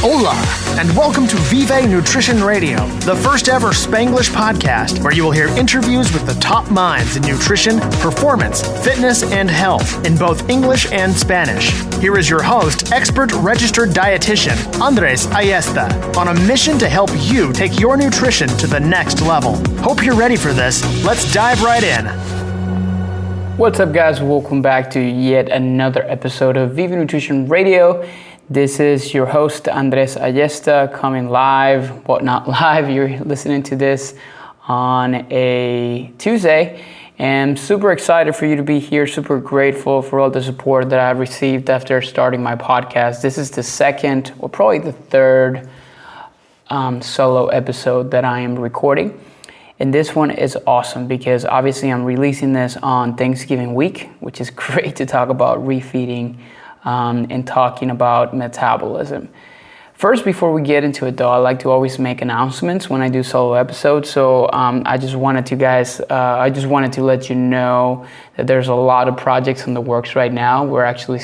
Hola, and welcome to Vive Nutrition Radio, the first ever Spanglish podcast where you will hear interviews with the top minds in nutrition, performance, fitness, and health in both English and Spanish. Here is your host, expert registered dietitian, Andres Este, on a mission to help you take your nutrition to the next level. Hope you're ready for this. Let's dive right in. What's up, guys? Welcome back to yet another episode of Vive Nutrition Radio. This is your host, Andres Ayesta, coming live. Well, not live, you're listening to this on a Tuesday. And I'm super excited for you to be here, super grateful for all the support that I've received after starting my podcast. This is the second, or probably the third solo episode that I am recording. And this one is awesome because obviously I'm releasing this on Thanksgiving week, which is great to talk about refeeding and talking about metabolism. First, before we get into it though, I like to always make announcements when I do solo episodes. So I just wanted to let you know that there's a lot of projects in the works right now. We're actually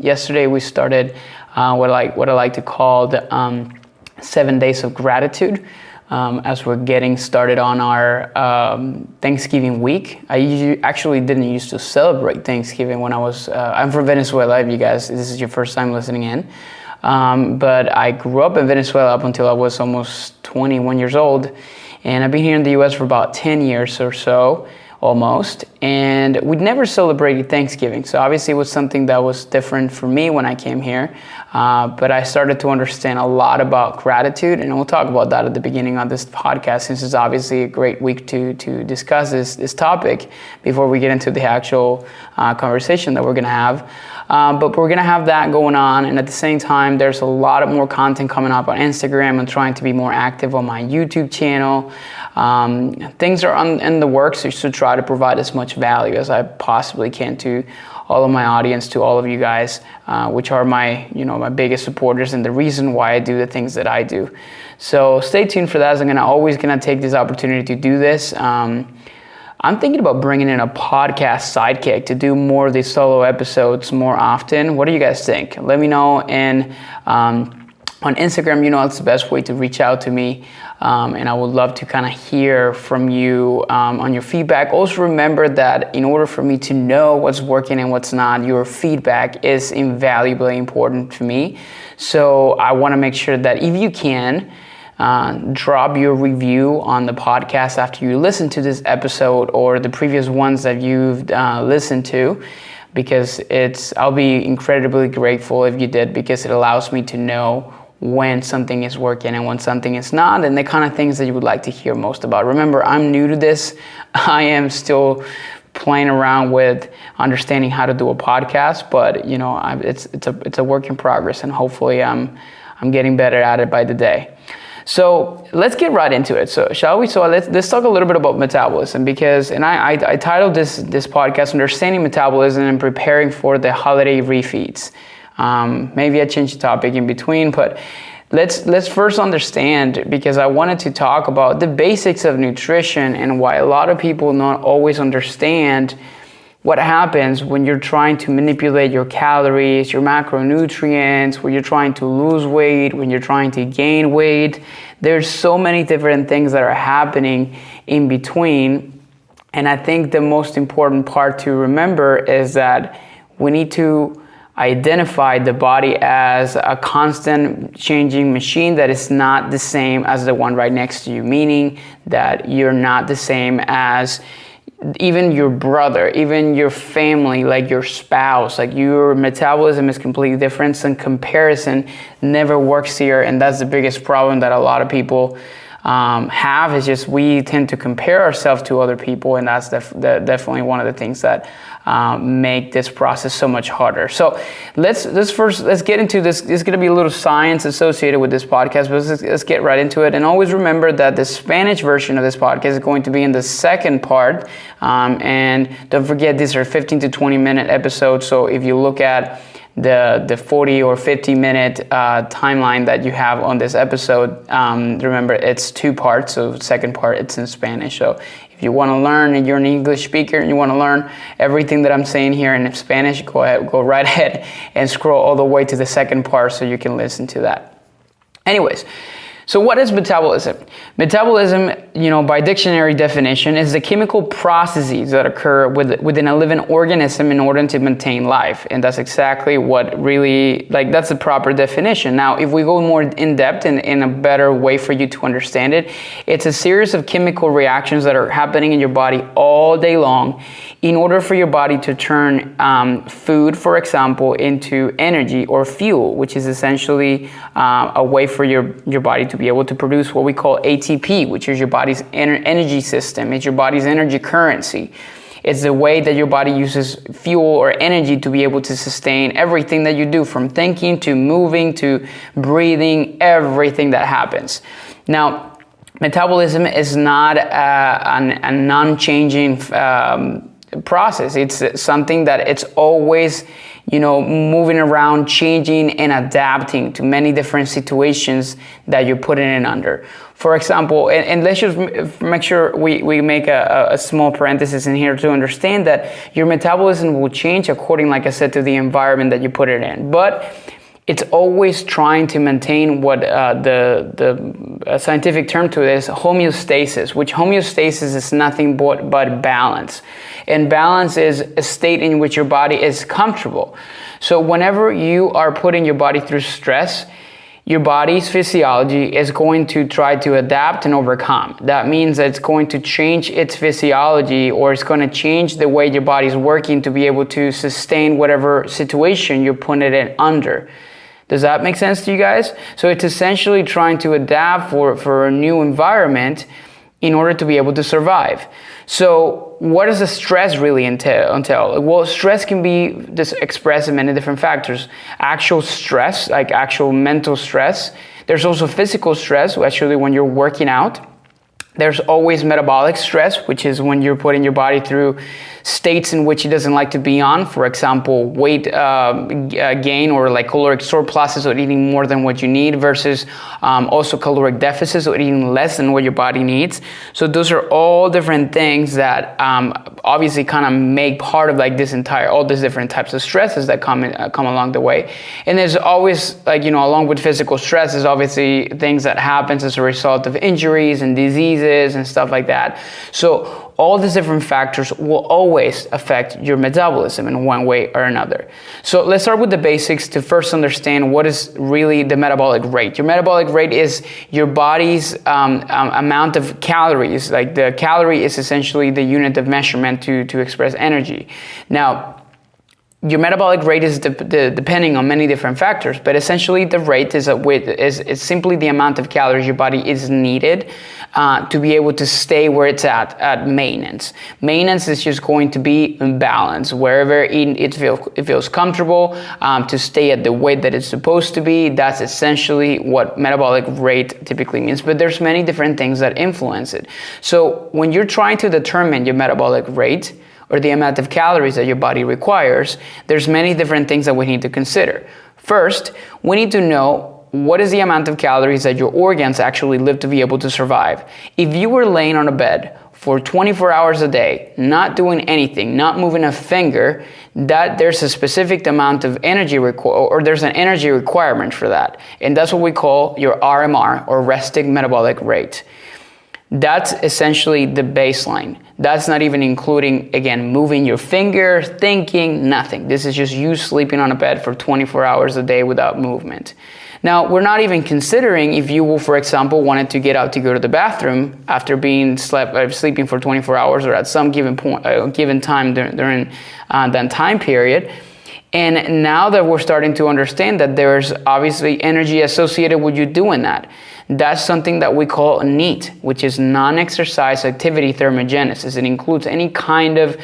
yesterday we started what I like to call the 7 days of gratitude. As we're getting started on our Thanksgiving week. I actually didn't used to celebrate Thanksgiving when I'm from Venezuela, if you guys, this is your first time listening in. But I grew up in Venezuela up until I was almost 21 years old. And I've been here in the US for about 10 years or so, almost. And we'd never celebrated Thanksgiving. So obviously it was something that was different for me when I came here. But I started to understand a lot about gratitude, and we'll talk about that at the beginning of this podcast, since it's obviously a great week to discuss this topic before we get into the actual conversation that we're going to have. But we're going to have that going on, and at the same time, there's a lot of more content coming up on Instagram. I'm trying to be more active on my YouTube channel. Things are in the works to try to provide as much value as I possibly can to all of my audience, to all of you guys, which are my biggest supporters and the reason why I do the things that I do. So stay tuned for that. I'm always gonna take this opportunity to do this. I'm thinking about bringing in a podcast sidekick to do more of these solo episodes more often. What do you guys think? Let me know. And on Instagram, it's the best way to reach out to me. And I would love to kind of hear from you on your feedback. Also remember that in order for me to know what's working and what's not, your feedback is invaluably important to me. So I want to make sure that if you can, drop your review on the podcast after you listen to this episode or the previous ones that you've listened to, because I'll be incredibly grateful if you did, because it allows me to know when something is working and when something is not, and the kind of things that you would like to hear most about. Remember, I'm new to this. I am still playing around with understanding how to do a podcast, but it's a work in progress, and hopefully I'm getting better at it by the day. So let's get right into it. So shall we? So let's talk a little bit about metabolism, because I titled this podcast "Understanding Metabolism and Preparing for the Holiday Refeeds." Maybe I changed the topic in between, but let's first understand, because I wanted to talk about the basics of nutrition and why a lot of people not always understand what happens when you're trying to manipulate your calories, your macronutrients, when you're trying to lose weight, when you're trying to gain weight. There's so many different things that are happening in between. And I think the most important part to remember is that we need to identify the body as a constant changing machine that is not the same as the one right next to you, meaning that you're not the same as even your brother, even your family, like your spouse. Like, your metabolism is completely different, and comparison never works here. And that's the biggest problem that a lot of people have, is just we tend to compare ourselves to other people, and that's definitely one of the things that make this process so much harder. So let's get into this. There's going to be a little science associated with this podcast, but let's get right into it. And always remember that the Spanish version of this podcast is going to be in the second part. And don't forget, these are 15 to 20 minute episodes. So if you look at the 40 or 50 minute timeline that you have on this episode, remember it's 2 parts. So the second part, it's in Spanish. So if you want to learn and you're an English speaker and you want to learn everything that I'm saying here in Spanish, go right ahead and scroll all the way to the second part so you can listen to that. Anyways, so what is metabolism? Metabolism, by dictionary definition, is the chemical processes that occur within a living organism in order to maintain life. And that's exactly what really, that's the proper definition. Now, if we go more in depth in a better way for you to understand it, it's a series of chemical reactions that are happening in your body all day long in order for your body to turn food, for example, into energy or fuel, which is essentially a way for your body to be able to produce what we call ATP, which is your body's energy system. It's your body's energy currency. It's the way that your body uses fuel or energy to be able to sustain everything that you do, from thinking to moving to breathing, everything that happens. Now, metabolism is not a non-changing process. It's something that it's always moving around, changing and adapting to many different situations that you're putting it under. For example, and let's just make sure we make a small parenthesis in here to understand that your metabolism will change according, like I said, to the environment that you put it in. But it's always trying to maintain what the scientific term to it is homeostasis, which homeostasis is nothing but balance. And balance is a state in which your body is comfortable. So whenever you are putting your body through stress, your body's physiology is going to try to adapt and overcome. That means that it's going to change its physiology, or it's going to change the way your body's working to be able to sustain whatever situation you're putting it under. Does that make sense to you guys? So it's essentially trying to adapt for a new environment in order to be able to survive. So what does the stress really entail? Well, stress can be expressed in many different factors. Actual stress, like actual mental stress. There's also physical stress, actually when you're working out. There's always metabolic stress, which is when you're putting your body through states in which it doesn't like to be on. For example, weight gain or like caloric surpluses or eating more than what you need versus also caloric deficits or eating less than what your body needs. So those are all different things that obviously kind of make part of like all these different types of stresses that come along the way. And there's always along with physical stress, there's obviously things that happens as a result of injuries and diseases and stuff like that. So all these different factors will always affect your metabolism in one way or another. So let's start with the basics to first understand what is really the metabolic rate. Your metabolic rate is your body's amount of calories. Like the calorie is essentially the unit of measurement to express energy. Now, your metabolic rate is depending on many different factors, but essentially the rate is simply the amount of calories your body is needed to be able to stay where it's at maintenance. Maintenance is just going to be in balance, wherever it feels comfortable to stay at the weight that it's supposed to be. That's essentially what metabolic rate typically means, but there's many different things that influence it. So when you're trying to determine your metabolic rate, or the amount of calories that your body requires, there's many different things that we need to consider. First, we need to know what is the amount of calories that your organs actually live to be able to survive. If you were laying on a bed for 24 hours a day, not doing anything, not moving a finger, that there's a specific amount of energy or there's an energy requirement for that. And that's what we call your RMR, or resting metabolic rate. That's essentially the baseline. That's not even including, again, moving your finger, thinking, nothing. This is just you sleeping on a bed for 24 hours a day without movement. Now, we're not even considering if you will, for example, wanted to get out to go to the bathroom after being sleeping for 24 hours or at some given time during that time period. And now that we're starting to understand that there's obviously energy associated with you doing that, that's something that we call NEAT, which is non-exercise activity thermogenesis. It includes any kind of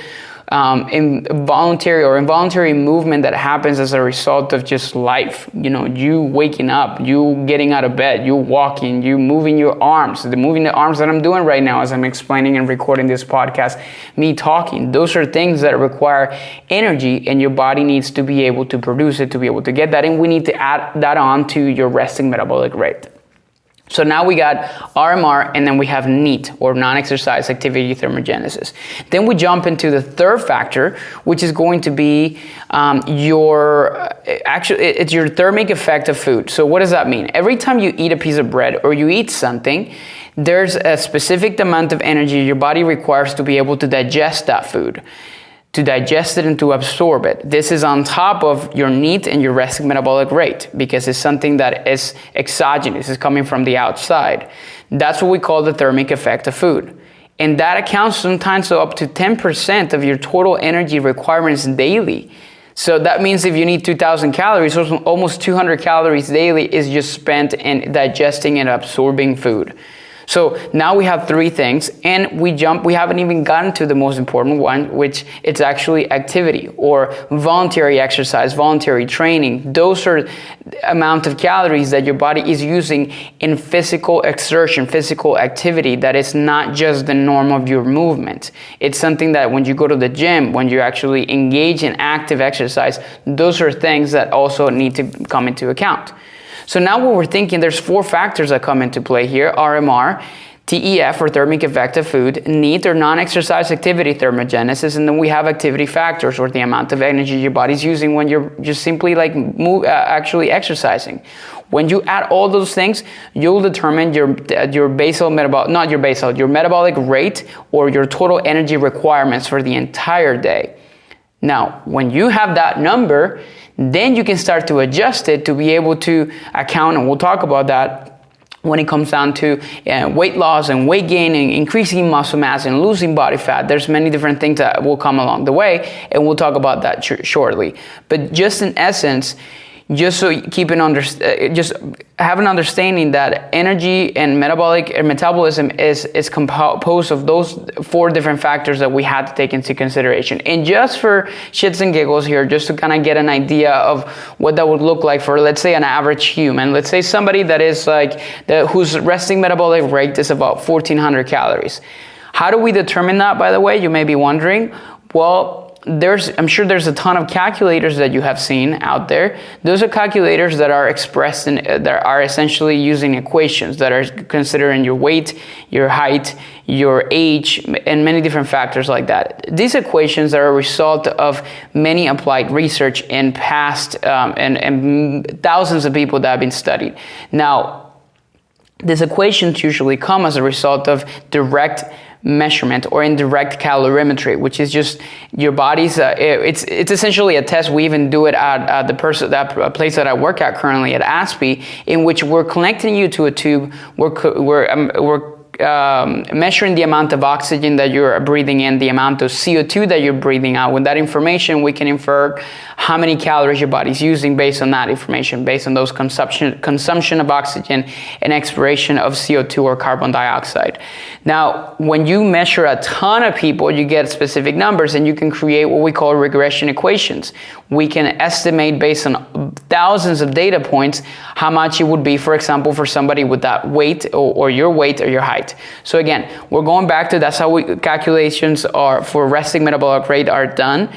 involuntary or involuntary movement that happens as a result of just life. You waking up, you getting out of bed, you walking, you moving your arms. Moving the arms that I'm doing right now as I'm explaining and recording this podcast, me talking. Those are things that require energy, and your body needs to be able to produce it to be able to get that. And we need to add that on to your resting metabolic rate. So now we got RMR, and then we have NEAT, or non-exercise activity thermogenesis. Then we jump into the third factor, which is going to be it's your thermic effect of food. So what does that mean? Every time you eat a piece of bread or you eat something, there's a specific amount of energy your body requires to be able to digest that food, to digest it and to absorb it. This is on top of your NEAT and your resting metabolic rate, because it's something that is exogenous, it's coming from the outside. That's what we call the thermic effect of food. And that accounts sometimes for up to 10% of your total energy requirements daily. So that means if you need 2,000 calories, almost 200 calories daily is just spent in digesting and absorbing food. So now we have three things, and we haven't even gotten to the most important one, which it's actually activity or voluntary exercise, voluntary training. Those are the amount of calories that your body is using in physical exertion, physical activity that is not just the norm of your movement. It's something that when you go to the gym, when you actually engage in active exercise, those are things that also need to come into account. So now what we're thinking, there's four factors that come into play here: RMR, TEF, or thermic effect of food, NEAT, or non-exercise activity thermogenesis, and then we have activity factors, or the amount of energy your body's using when you're just simply actually exercising. When you add all those things, you'll determine your metabolic rate, or your total energy requirements for the entire day. Now, when you have that number, then you can start to adjust it to be able to account, and we'll talk about that when it comes down to weight loss and weight gain and increasing muscle mass and losing body fat. There's many different things that will come along the way, and we'll talk about that shortly. But just in essence, just so just have an understanding that energy and metabolism is composed of those four different factors that we had to take into consideration. And just for shits and giggles here, just to kind of get an idea of what that would look like for, let's say, an average human. Let's say somebody that is whose resting metabolic rate is about 1,400 calories. How do we determine that, by the way? You may be wondering. Well, I'm sure there's a ton of calculators that you have seen out there. Those are calculators that are expressed that are essentially using equations that are considering your weight, your height, your age, and many different factors like that. These equations are a result of many applied research in past and thousands of people that have been studied. Now, these equations usually come as a result of direct measurement or indirect calorimetry, which is just your body's it's essentially a test. We even do it at that place that I work at currently at Este, in which we're connecting you to a tube. We're measuring the amount of oxygen that you're breathing in, the amount of CO2 that you're breathing out. With that information, we can infer how many calories your body's using based on that information, based on those consumption of oxygen and expiration of CO2 or carbon dioxide. Now, when you measure a ton of people, you get specific numbers, and you can create what we call regression equations. We can estimate based on thousands of data points how much it would be, for example, for somebody with that weight or your weight or your height. So again, we're going back to that's how calculations are for resting metabolic rate are done.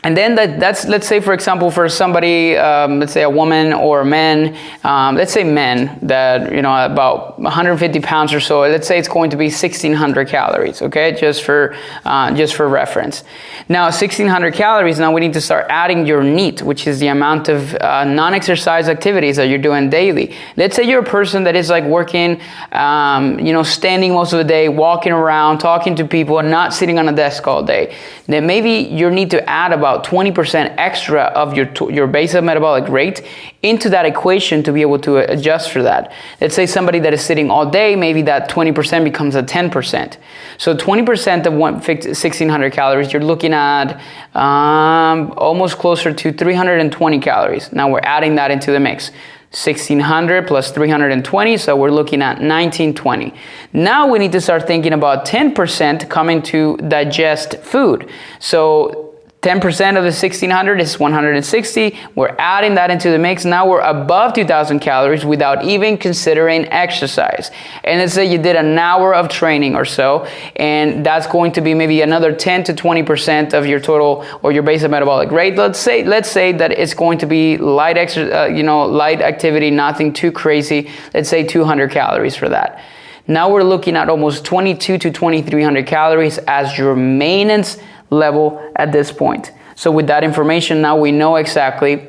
And then that's, let's say, for example, for somebody, let's say a woman or a man, let's say men that, about 150 pounds or so, let's say it's going to be 1,600 calories, okay, just for reference. Now, 1,600 calories, now we need to start adding your NEAT, which is the amount of non-exercise activities that you're doing daily. Let's say you're a person that is working, standing most of the day, walking around, talking to people, and not sitting on a desk all day. Then maybe you need to add about 20% extra of your basal metabolic rate into that equation to be able to adjust for that. Let's say somebody that is sitting all day, maybe that 20% becomes a 10%. So 20% of 1,600 calories, you're looking at almost closer to 320 calories. Now we're adding that into the mix. 1,600 plus 320, so we're looking at 1,920. Now we need to start thinking about 10% coming to digest food. So 10% of the 1600 is 160. We're adding that into the mix. Now we're above 2000 calories without even considering exercise. And let's say you did an hour of training or so, and that's going to be maybe another 10 to 20% of your total or your basic metabolic rate. Let's say that it's going to be light light activity, nothing too crazy. Let's say 200 calories for that. Now we're looking at almost 22 to 2300 calories as your maintenance level at this point. So with that information, now we know exactly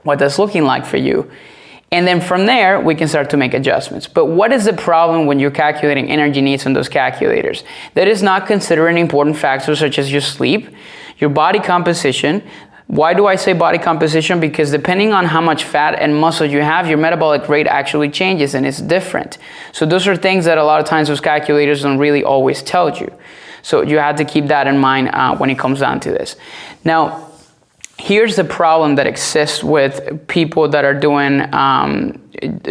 what that's looking like for you. And then from there, we can start to make adjustments. But what is the problem when you're calculating energy needs on those calculators? That is not considering important factors such as your sleep, your body composition. Why do I say body composition? Because depending on how much fat and muscle you have, your metabolic rate actually changes and it's different. So those are things that a lot of times those calculators don't really always tell you. So you have to keep that in mind when it comes down to this. Now, here's the problem that exists with people that are doing,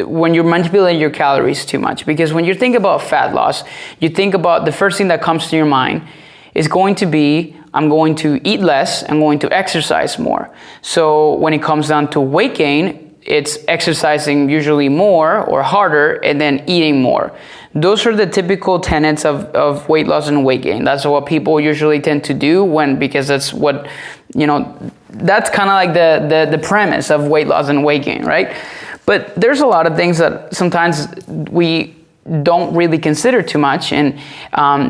when you're manipulating your calories too much. Because when you think about fat loss, you think about the first thing that comes to your mind is going to be, I'm going to eat less, I'm going to exercise more. So when it comes down to weight gain, it's exercising usually more or harder and then eating more. Those are the typical tenets of weight loss and weight gain. That's what people usually tend to do because that's what, that's kind of like the premise of weight loss and weight gain, right? But there's a lot of things that sometimes we don't really consider too much, and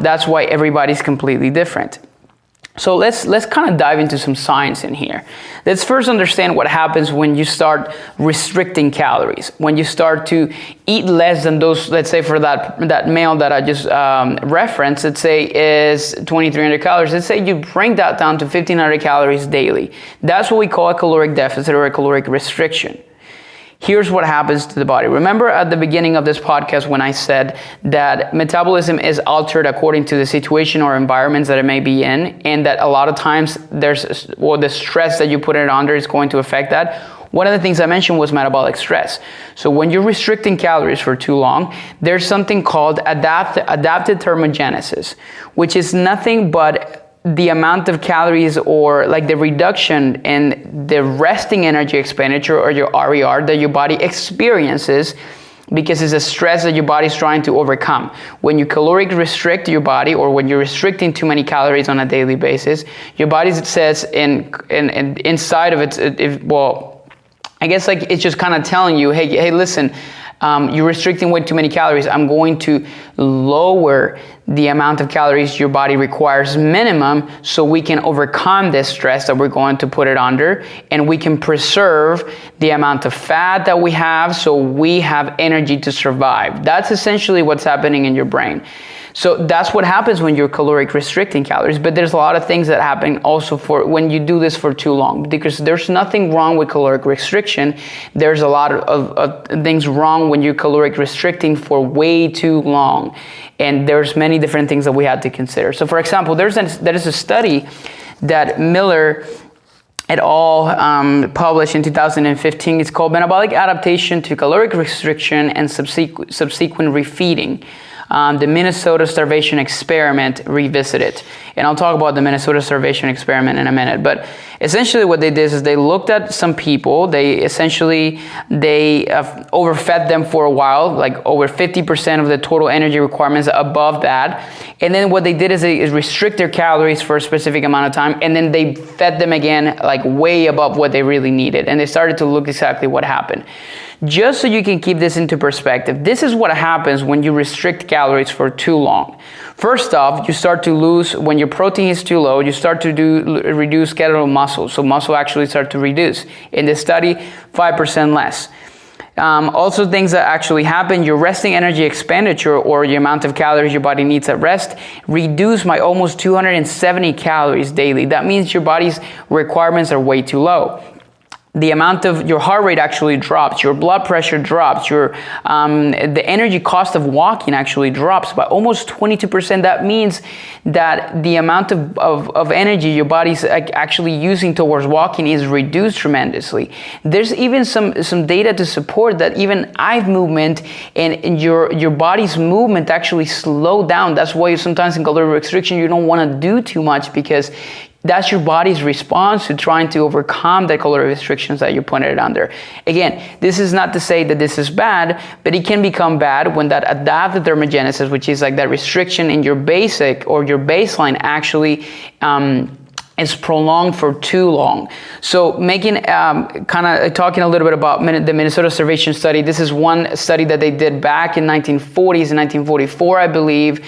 that's why everybody's completely different. So let's kind of dive into some science in here. Let's first understand what happens when you start restricting calories. When you start to eat less than those, let's say for that meal that I just referenced, let's say is 2,300 calories. Let's say you bring that down to 1,500 calories daily. That's what we call a caloric deficit or a caloric restriction. Here's what happens to the body. Remember at the beginning of this podcast when I said that metabolism is altered according to the situation or environments that it may be in, and that a lot of times the stress that you put it under is going to affect that. One of the things I mentioned was metabolic stress. So when you're restricting calories for too long, there's something called adaptive thermogenesis, which is nothing but the amount of calories or like the reduction in the resting energy expenditure or your RER that your body experiences because it's a stress that your body is trying to overcome. When you caloric restrict your body or when you're restricting too many calories on a daily basis, your body says inside of I guess like it's just kind of telling you, hey, listen, you're restricting way too many calories. I'm going to lower the amount of calories your body requires minimum so we can overcome this stress that we're going to put it under, and we can preserve the amount of fat that we have so we have energy to survive. That's essentially what's happening in your brain. So that's what happens when you're caloric restricting calories. But there's a lot of things that happen also for when you do this for too long, because there's nothing wrong with caloric restriction. There's a lot of things wrong when you're caloric restricting for way too long. And there's many different things that we have to consider. So for example, there is a study that Miller et al. Published in 2015. It's called Metabolic Adaptation to Caloric Restriction and Subsequent Refeeding. The Minnesota Starvation Experiment Revisited. And I'll talk about the Minnesota Starvation Experiment in a minute. But essentially what they did is they looked at some people. They overfed them for a while, like over 50% of the total energy requirements above that. And then what they did is they restrict their calories for a specific amount of time. And then they fed them again, like way above what they really needed. And they started to look exactly what happened. Just so you can keep this into perspective, this is what happens when you restrict calories for too long. First off, you start to lose, when your protein is too low, you start to reduce skeletal muscle. So muscle actually start to reduce. In this study, 5% less. Also things that actually happen, your resting energy expenditure or the amount of calories your body needs at rest reduced by almost 270 calories daily. That means your body's requirements are way too low. The amount of your heart rate actually drops, your blood pressure drops, the energy cost of walking actually drops by almost 22%. That means that the amount of energy your body's actually using towards walking is reduced tremendously. There's even some data to support that even eye movement and your body's movement actually slow down. That's why sometimes in caloric restriction you don't want to do too much because that's your body's response to trying to overcome the caloric restrictions that you put it under. Again, this is not to say that this is bad, but it can become bad when that adaptive thermogenesis, which is like that restriction in your basic or your baseline, actually is prolonged for too long. So making kind of talking a little bit about the Minnesota Starvation Study. This is one study that they did back in 1940s and 1944, I believe,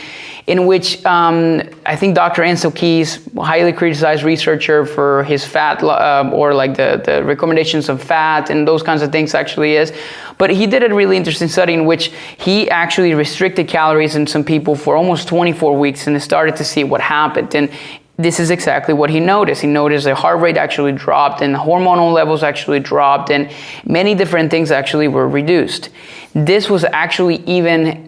in which I think Dr. Ansel Keys, highly criticized researcher for his fat or like the recommendations of fat and those kinds of things actually is. But he did a really interesting study in which he actually restricted calories in some people for almost 24 weeks and started to see what happened. And this is exactly what he noticed. He noticed the heart rate actually dropped and hormonal levels actually dropped and many different things actually were reduced. This was actually even,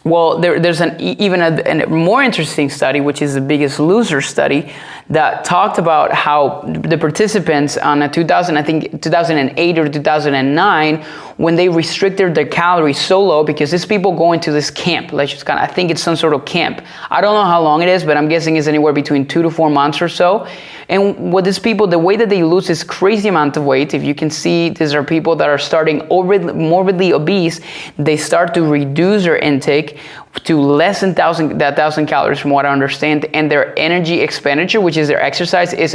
there's even a more interesting study, which is the Biggest Loser study, that talked about how the participants on a 2008 or 2009, when they restricted their calories so low, because these people go into this camp, I think it's some sort of camp. I don't know how long it is, but I'm guessing it's anywhere between 2 to 4 months or so. And with these people, the way that they lose this crazy amount of weight, if you can see, these are people that are starting morbidly obese, they start to reduce their intake to less than 1,000 calories from what I understand, and their energy expenditure, which is their exercise, is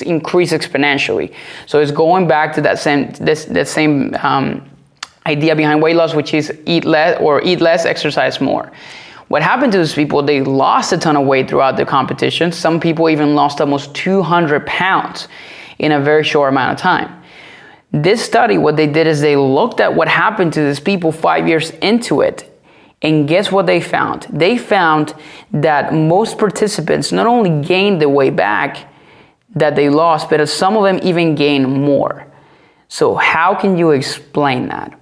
increased exponentially. So it's going back to that same idea behind weight loss, which is eat less, exercise more. What happened to those people, they lost a ton of weight throughout the competition. Some people even lost almost 200 pounds in a very short amount of time. This study, what they did is they looked at what happened to these people 5 years into it. And guess what they found? They found that most participants not only gained the weight back that they lost, but some of them even gained more. So how can you explain that?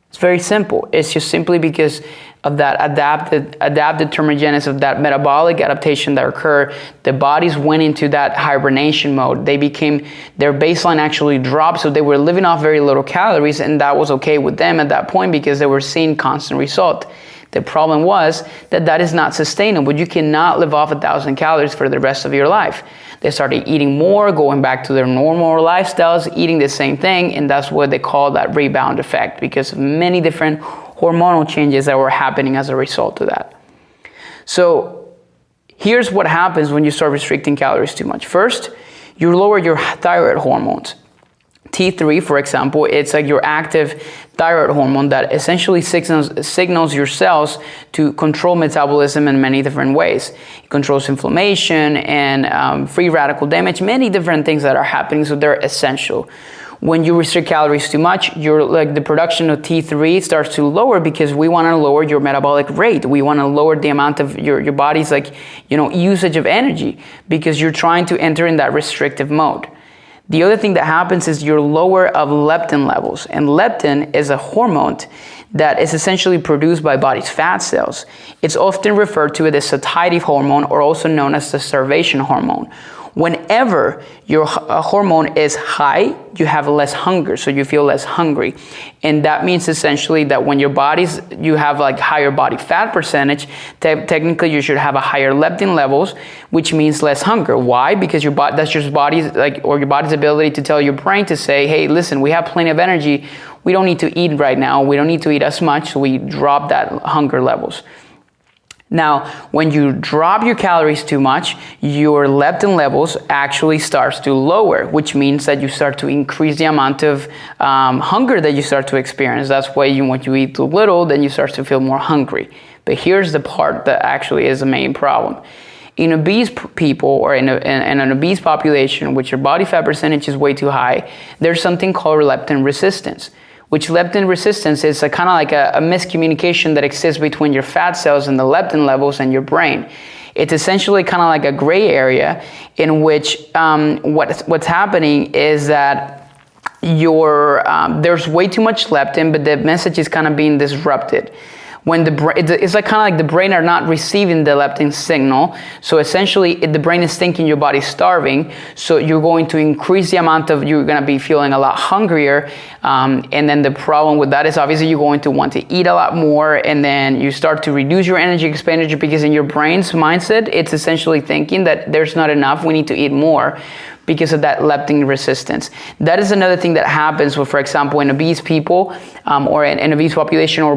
It's very simple. It's just simply because of that adaptive thermogenesis, of that metabolic adaptation that occurred. The bodies went into that hibernation mode. Their baseline actually dropped, so they were living off very little calories, and that was okay with them at that point because they were seeing constant result. The problem was that is not sustainable. You cannot live off 1,000 calories for the rest of your life. They started eating more, going back to their normal lifestyles, eating the same thing, and that's what they call that rebound effect, because of many different hormonal changes that were happening as a result of that. So here's what happens when you start restricting calories too much. First, you lower your thyroid hormones. T3, for example, it's like your active thyroid hormone that essentially signals your cells to control metabolism in many different ways. It controls inflammation and free radical damage, many different things that are happening, so they're essential. When you restrict calories too much, the production of T3 starts to lower because we want to lower your metabolic rate. We want to lower the amount of your body's usage of energy because you're trying to enter in that restrictive mode. The other thing that happens is you're lower of leptin levels, and leptin is a hormone that is essentially produced by body's fat cells. It's often referred to as the satiety hormone, or also known as the starvation hormone. Whenever your hormone is high, you have less hunger, so you feel less hungry. And that means essentially that when you have higher body fat percentage, technically you should have a higher leptin levels, which means less hunger. Why? Because that's your body's ability to tell your brain to say, hey, listen, we have plenty of energy. We don't need to eat right now. We don't need to eat as much, so we drop that hunger levels. Now, when you drop your calories too much, your leptin levels actually starts to lower, which means that you start to increase the amount of hunger that you start to experience. That's why when you eat too little, then you start to feel more hungry. But here's the part that actually is the main problem. In obese people, or in an obese population, which your body fat percentage is way too high, there's something called leptin resistance. Which leptin resistance is kind of like a miscommunication that exists between your fat cells and the leptin levels and your brain. It's essentially kind of like a gray area in which what's happening is that there's way too much leptin, but the message is kind of being disrupted. when it's like kind of like the brain are not receiving the leptin signal. So essentially, the brain is thinking your body's starving. So you're going to increase the amount you're going to be feeling a lot hungrier. And then the problem with that is obviously you're going to want to eat a lot more, and then you start to reduce your energy expenditure because in your brain's mindset, it's essentially thinking that there's not enough, we need to eat more, because of that leptin resistance. That is another thing that happens with, for example, in obese people or in obese population or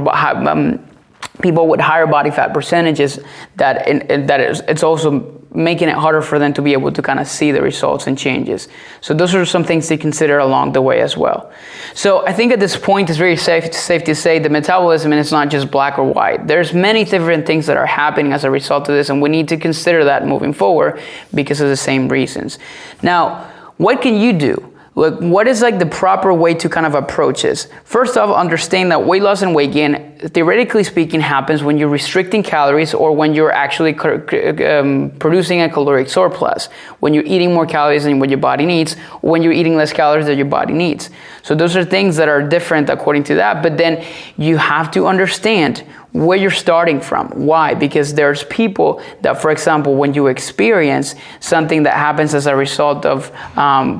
people with higher body fat percentages, it's also making it harder for them to be able to kind of see the results and changes. So those are some things to consider along the way as well. So I think at this point it's very safe to say the metabolism is not just black or white. There's many different things that are happening as a result of this, and we need to consider that moving forward because of the same reasons. Now, what can you do? Look, what is like the proper way to kind of approach this? First off, understand that weight loss and weight gain, theoretically speaking, happens when you're restricting calories or when you're actually producing a caloric surplus, when you're eating more calories than what your body needs, or when you're eating less calories than your body needs. So those are things that are different according to that, but then you have to understand where you're starting from. Why? Because there's people that, for example, when you experience something that happens as a result of,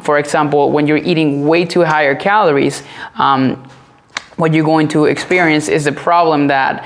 for example, when you're eating way too higher calories, what you're going to experience is the problem that,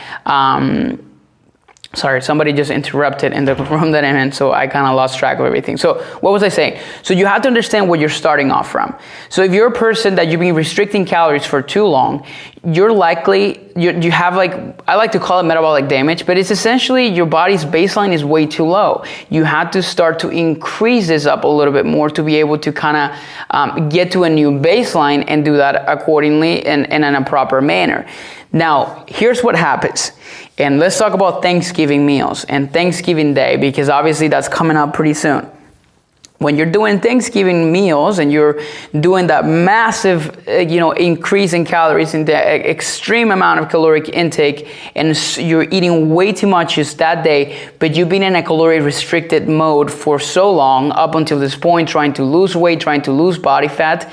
sorry, somebody just interrupted in the room that I'm in, so I kind of lost track of everything. So what was I saying? So you have to understand where you're starting off from. So if you're a person that you've been restricting calories for too long, you're likely, you have like, I like to call it metabolic damage, but it's essentially your body's baseline is way too low. You have to start to increase this up a little bit more to be able to kind of get to a new baseline and do that accordingly and in a proper manner. Now, here's what happens. And let's talk about Thanksgiving meals and Thanksgiving Day, because obviously that's coming up pretty soon. When you're doing Thanksgiving meals and you're doing that massive, increase in calories and the extreme amount of caloric intake, and you're eating way too much just that day, but you've been in a caloric restricted mode for so long, up until this point, trying to lose weight, trying to lose body fat,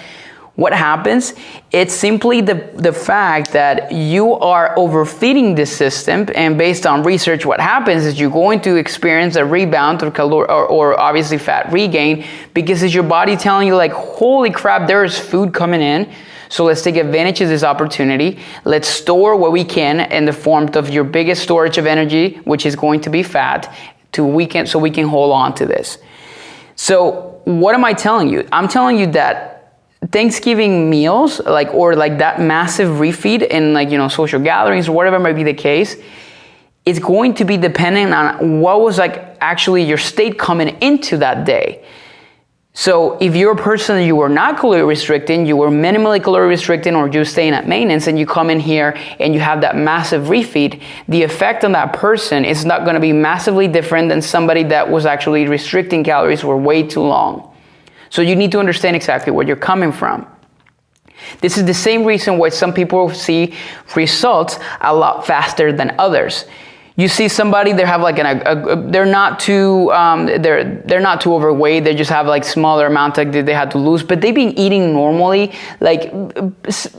what happens? It's simply the fact that you are overfeeding the system, and based on research, what happens is you're going to experience a rebound of or obviously fat regain, because it's your body telling you like, holy crap, there is food coming in. So let's take advantage of this opportunity. Let's store what we can in the form of your biggest storage of energy, which is going to be fat, so we can hold on to this. So what am I telling you? I'm telling you that Thanksgiving meals, or that massive refeed in social gatherings or whatever might be the case, it's going to be dependent on what was actually your state coming into that day. So if you're a person that you were not calorie restricting, you were minimally calorie restricting, or you're staying at maintenance, and you come in here and you have that massive refeed, the effect on that person is not going to be massively different than somebody that was actually restricting calories for way too long. So you need to understand exactly where you're coming from. This is the same reason why some people see results a lot faster than others. You see somebody, they have they're not too they're not too overweight. They just have smaller amount that they had to lose, but they've been eating normally. Let's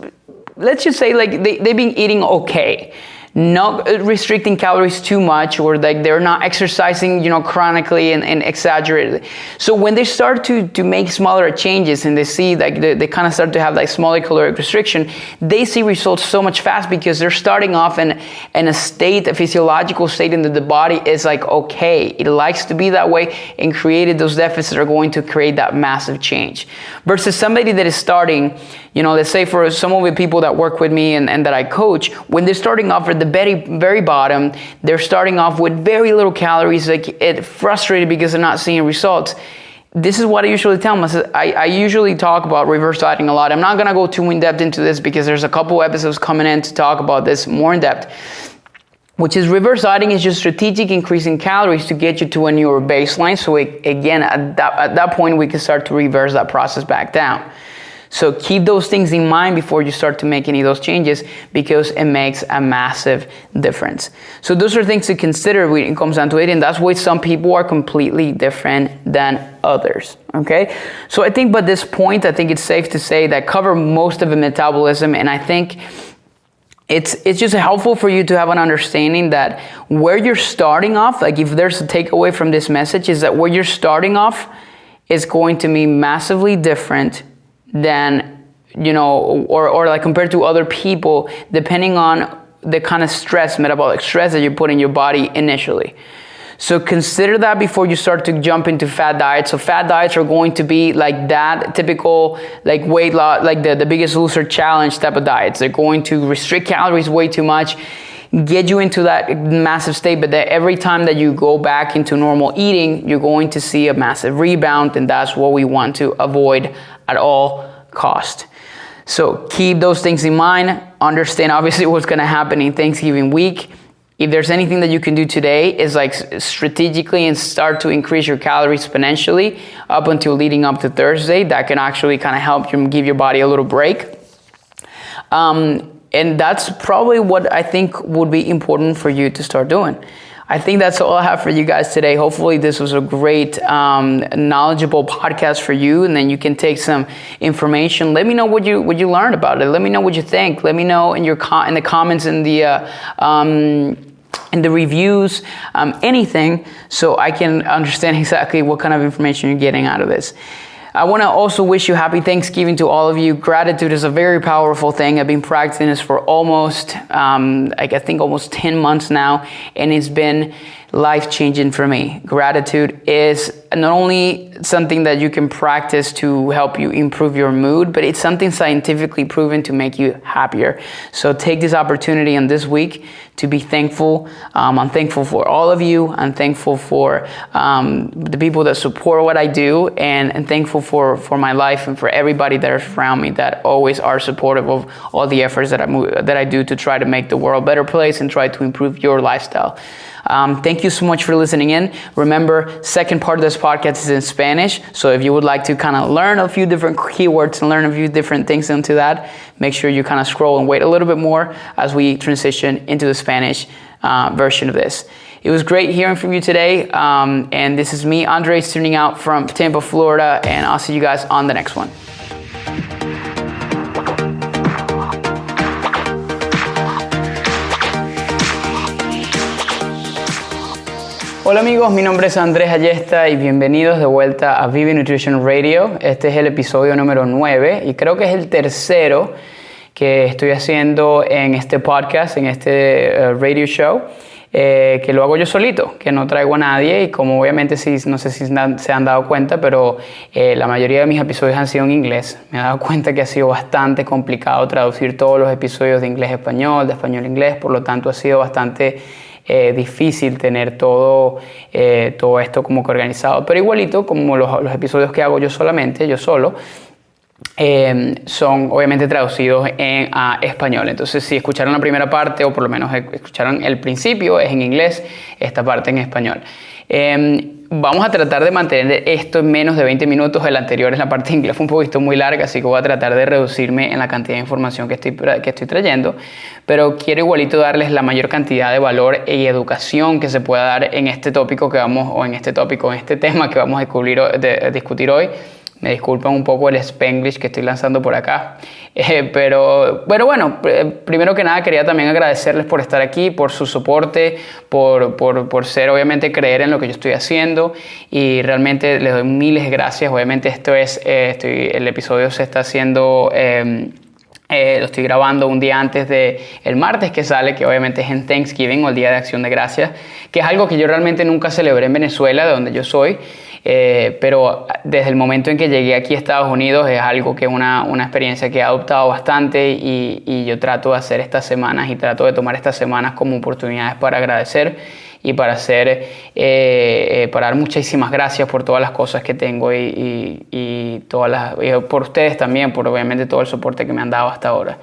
just say they've been eating okay. Not restricting calories too much, or they're not exercising, chronically and exaggeratedly. So when they start to make smaller changes and they see they kind of start to have smaller caloric restriction, they see results so much fast because they're starting off in a state, a physiological state, and that the body is okay. It likes to be that way, and created those deficits are going to create that massive change. Versus somebody that is starting, let's say for some of the people that work with me and that I coach, when they're starting off at the very, very bottom, they're starting off with very little calories, frustrated because they're not seeing results. This is what I usually tell them. I usually talk about reverse dieting a lot. I'm not going to go too in depth into this because there's a couple episodes coming in to talk about this more in depth. Which is reverse dieting is just strategic increase in calories to get you to a newer baseline. So again, at that point, we can start to reverse that process back down. So keep those things in mind before you start to make any of those changes, because it makes a massive difference. So those are things to consider when it comes down to it, and that's why some people are completely different than others, okay? So I think by this point, I think it's safe to say that cover most of the metabolism, and I think it's just helpful for you to have an understanding that where you're starting off, like if there's a takeaway from this message, is that where you're starting off is going to be massively different than, or like compared to other people, depending on the kind of stress, metabolic stress that you put in your body initially. So consider that before you start to jump into fad diets. So fad diets are going to be like that typical like weight loss, like the Biggest Loser challenge type of diets. They're going to restrict calories way too much, get you into that massive state, but that every time that you go back into normal eating, you're going to see a massive rebound, and that's what we want to avoid at all cost. So keep those things in mind. Understand obviously what's going to happen in Thanksgiving week. If there's anything that you can do today is like strategically and start to increase your calories exponentially up until leading up to Thursday. That can actually kind of help you give your body a little break. And that's probably what I think would be important for you to start doing. I think that's all I have for you guys today. Hopefully this was a great, knowledgeable podcast for you, and then you can take some information. Let me know what you learned about it. Let me know what you think. Let me know in the comments, in the reviews, anything, so I can understand exactly what kind of information you're getting out of this. I want to also wish you happy Thanksgiving to all of you. Gratitude is a very powerful thing. I've been practicing this for almost 10 months now, and it's been life-changing for me. Gratitude is not only something that you can practice to help you improve your mood, but it's something scientifically proven to make you happier. So take this opportunity in this week to be thankful. I'm thankful for all of you. I'm thankful for the people that support what I do, and thankful for my life and for everybody that is around me that always are supportive of all the efforts that I do to try to make the world a better place and try to improve your lifestyle. Thank you so much for listening in. Remember, second part of this podcast is in Spanish. So if you would like to kind of learn a few different keywords and learn a few different things into that, make sure you kind of scroll and wait a little bit more as we transition into the Spanish version of this. It was great hearing from you today. And this is me, Andres, tuning out from Tampa, Florida. And I'll see you guys on the next one. Hola amigos, mi nombre es Andrés Ayesta y bienvenidos de vuelta a Vive Nutrition Radio. Este es el episodio número 9 y creo que es el tercero que estoy haciendo en este podcast, en este radio show, que lo hago yo solito, que no traigo a nadie, y como obviamente no sé si se han dado cuenta, pero la mayoría de mis episodios han sido en inglés. Me he dado cuenta que ha sido bastante complicado traducir todos los episodios de inglés a español, de español a inglés, por lo tanto ha sido bastante difícil tener todo esto como que organizado, pero igualito como los episodios que hago yo solo, son obviamente traducidos a español. Entonces si escucharon la primera parte, o por lo menos escucharon el principio, es en inglés, esta parte en español. Vamos a tratar de mantener esto en menos de 20 minutos. El anterior, en la parte de inglés, fue un poquito muy larga, así que voy a tratar de reducirme en la cantidad de información que estoy trayendo, pero quiero igualito darles la mayor cantidad de valor y educación que se pueda dar en este tópico en este tema que vamos a discutir hoy. Me disculpan un poco el Spanglish que estoy lanzando por acá. Pero bueno, primero que nada quería también agradecerles por estar aquí, por su soporte, por ser, obviamente, creer en lo que yo estoy haciendo, y realmente les doy miles de gracias. Obviamente el episodio se está haciendo... lo estoy grabando un día antes del martes que sale, que obviamente es en Thanksgiving, o el Día de Acción de Gracias, que es algo que yo realmente nunca celebré en Venezuela, de donde yo soy. Pero desde el momento en que llegué aquí a Estados Unidos es algo que es una experiencia que he adoptado bastante, y yo trato de hacer estas semanas y trato de tomar estas semanas como oportunidades para agradecer y para dar muchísimas gracias por todas las cosas que tengo y por ustedes también, por obviamente todo el soporte que me han dado hasta ahora.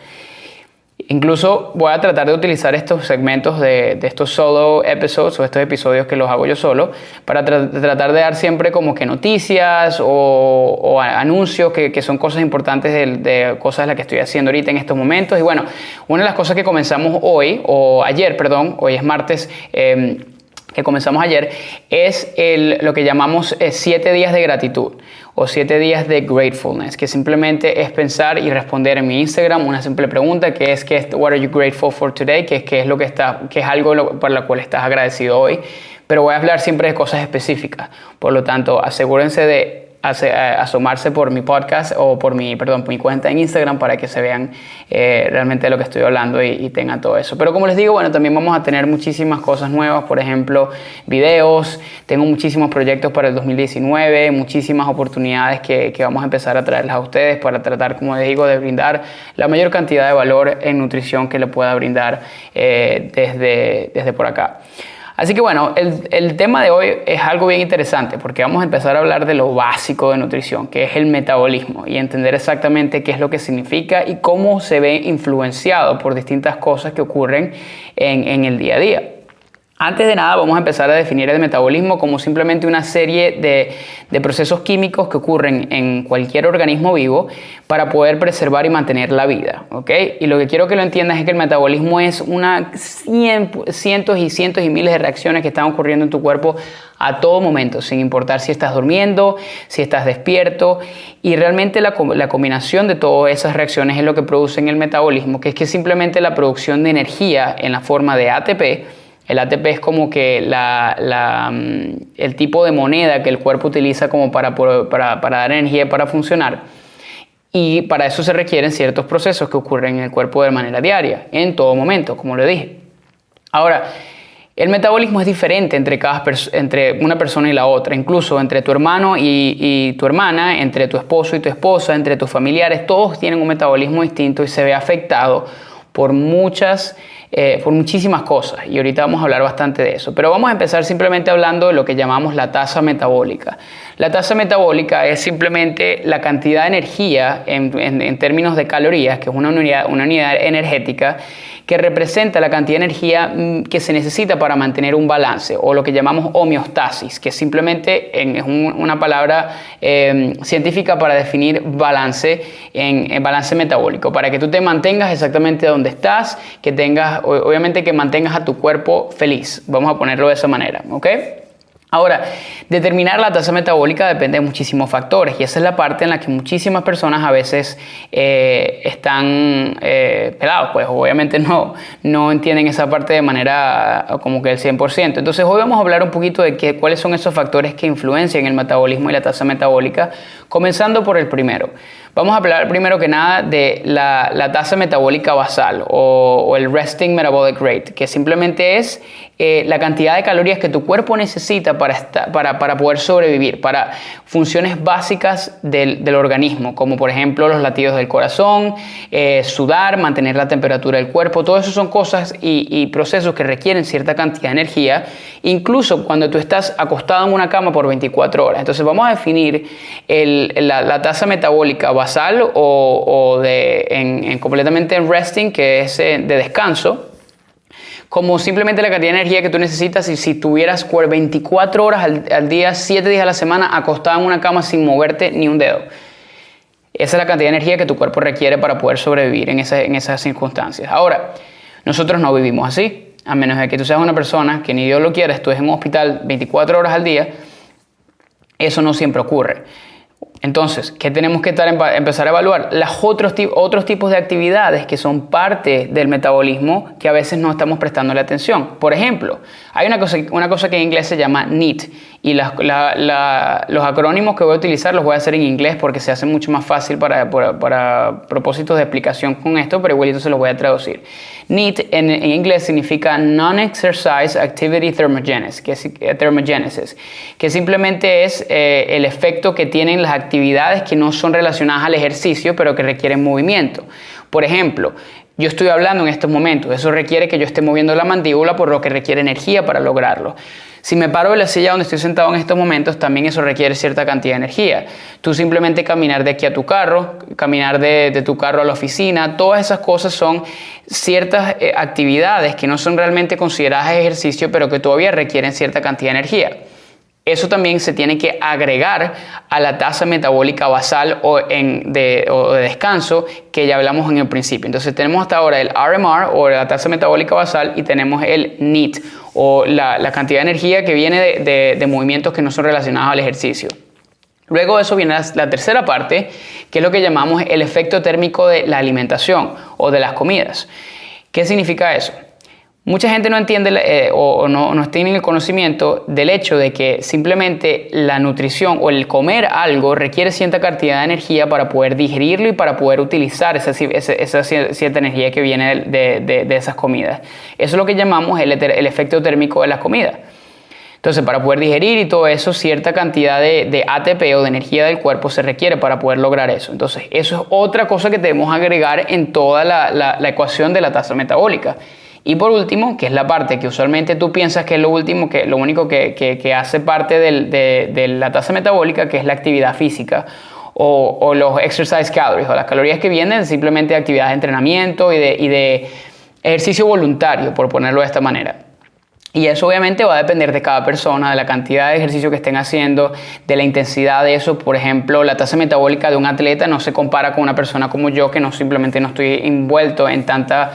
Incluso voy a tratar de utilizar estos segmentos de estos solo episodes, o estos episodios que los hago yo solo, para tratar de dar siempre como que noticias o anuncios que son cosas importantes de cosas de las que estoy haciendo ahorita en estos momentos. Y bueno, una de las cosas que comenzamos hoy es martes, que comenzamos ayer, es lo que llamamos 7 días de gratitud. o 7 días de gratefulness, que simplemente es pensar y responder en mi Instagram una simple pregunta que es what are you grateful for today, que es algo por lo cual estás agradecido hoy. Pero voy a hablar siempre de cosas específicas. Por lo tanto, asegúrense de asomarse por mi podcast o por mi cuenta en Instagram para que se vean realmente de lo que estoy hablando y tengan todo eso. Pero como les digo, bueno, también vamos a tener muchísimas cosas nuevas, por ejemplo, videos. Tengo muchísimos proyectos para el 2019, muchísimas oportunidades que vamos a empezar a traerles a ustedes para tratar, como les digo, de brindar la mayor cantidad de valor en nutrición que le pueda brindar desde por acá. Así que bueno, el tema de hoy es algo bien interesante porque vamos a empezar a hablar de lo básico de nutrición, que es el metabolismo, y entender exactamente qué es lo que significa y cómo se ve influenciado por distintas cosas que ocurren en el día a día. Antes de nada, vamos a empezar a definir el metabolismo como simplemente una serie de procesos químicos que ocurren en cualquier organismo vivo para poder preservar y mantener la vida, ¿ok? Y lo que quiero que lo entiendas es que el metabolismo es cientos y miles de reacciones que están ocurriendo en tu cuerpo a todo momento, sin importar si estás durmiendo, si estás despierto, y realmente la combinación de todas esas reacciones es lo que produce en el metabolismo, que es simplemente la producción de energía en la forma de ATP. El ATP es como que el tipo de moneda que el cuerpo utiliza como para dar energía y para funcionar. Y para eso se requieren ciertos procesos que ocurren en el cuerpo de manera diaria, en todo momento, como lo dije. Ahora, el metabolismo es diferente entre una persona y la otra, incluso entre tu hermano y tu hermana, entre tu esposo y tu esposa, entre tus familiares. Todos tienen un metabolismo distinto y se ve afectado por muchísimas cosas, y ahorita vamos a hablar bastante de eso, pero vamos a empezar simplemente hablando de lo que llamamos la tasa metabólica. La tasa metabólica es simplemente la cantidad de energía en términos de calorías, que es una unidad energética que representa la cantidad de energía que se necesita para mantener un balance, o lo que llamamos homeostasis, que simplemente es una palabra científica para definir balance en balance metabólico, para que tú te mantengas exactamente donde estás, que tengas, obviamente que mantengas a tu cuerpo feliz, vamos a ponerlo de esa manera, ¿ok? Ahora, determinar la tasa metabólica depende de muchísimos factores, y esa es la parte en la que muchísimas personas a veces están pelados, pues obviamente no entienden esa parte de manera como que el 100%. Entonces hoy vamos a hablar un poquito de cuáles son esos factores que influencian el metabolismo y la tasa metabólica, comenzando por el primero. Vamos a hablar primero que nada de la tasa metabólica basal o el resting metabolic rate, que simplemente es la cantidad de calorías que tu cuerpo necesita para poder sobrevivir, para funciones básicas del organismo, como por ejemplo los latidos del corazón, sudar, mantener la temperatura del cuerpo. Todo eso son cosas y procesos que requieren cierta cantidad de energía, incluso cuando tú estás acostado en una cama por 24 horas. Entonces vamos a definir la tasa metabólica basal o completamente en resting, que es de descanso, como simplemente la cantidad de energía que tú necesitas si tuvieras 24 horas al día, 7 días a la semana, acostado en una cama sin moverte ni un dedo. Esa es la cantidad de energía que tu cuerpo requiere para poder sobrevivir en esas circunstancias. Ahora, nosotros no vivimos así, a menos de que tú seas una persona que ni Dios lo quiera, estés en un hospital 24 horas al día. Eso no siempre ocurre. Entonces, ¿qué tenemos que empezar a evaluar? Otros tipos de actividades que son parte del metabolismo que a veces no estamos prestándole atención. Por ejemplo, hay una cosa que en inglés se llama NEAT, y los acrónimos que voy a utilizar los voy a hacer en inglés porque se hace mucho más fácil para propósitos de explicación con esto, pero igualito se los voy a traducir. NEAT en inglés significa Non-Exercise Activity Thermogenesis, que simplemente es el efecto que tienen las actividades que no son relacionadas al ejercicio, pero que requieren movimiento. Por ejemplo, yo estoy hablando en estos momentos, eso requiere que yo esté moviendo la mandíbula, por lo que requiere energía para lograrlo. Si me paro de la silla donde estoy sentado en estos momentos, también eso requiere cierta cantidad de energía. Tú simplemente caminar de aquí a tu carro, caminar de tu carro a la oficina, todas esas cosas son ciertas actividades que no son realmente consideradas ejercicio, pero que todavía requieren cierta cantidad de energía. Eso también se tiene que agregar a la tasa metabólica basal o de descanso que ya hablamos en el principio. Entonces tenemos hasta ahora el RMR o la tasa metabólica basal y tenemos el NEAT o la cantidad de energía que viene de movimientos que no son relacionados al ejercicio. Luego de eso viene la tercera parte, que es lo que llamamos el efecto térmico de la alimentación o de las comidas. ¿Qué significa eso? Mucha gente no entiende o no tiene el conocimiento del hecho de que simplemente la nutrición o el comer algo requiere cierta cantidad de energía para poder digerirlo y para poder utilizar esa cierta energía que viene de esas comidas. Eso es lo que llamamos el efecto térmico de las comidas. Entonces, para poder digerir y todo eso, cierta cantidad de ATP o de energía del cuerpo se requiere para poder lograr eso. Entonces, eso es otra cosa que debemos agregar en toda la ecuación de la tasa metabólica. Y por último, que es la parte que usualmente tú piensas que es lo único que hace parte de la tasa metabólica, que es la actividad física o los exercise calories, o las calorías que vienen simplemente de actividad de entrenamiento y de ejercicio voluntario, por ponerlo de esta manera. Y eso obviamente va a depender de cada persona, de la cantidad de ejercicio que estén haciendo, de la intensidad de eso. Por ejemplo, la tasa metabólica de un atleta no se compara con una persona como yo, que simplemente no estoy envuelto en tantos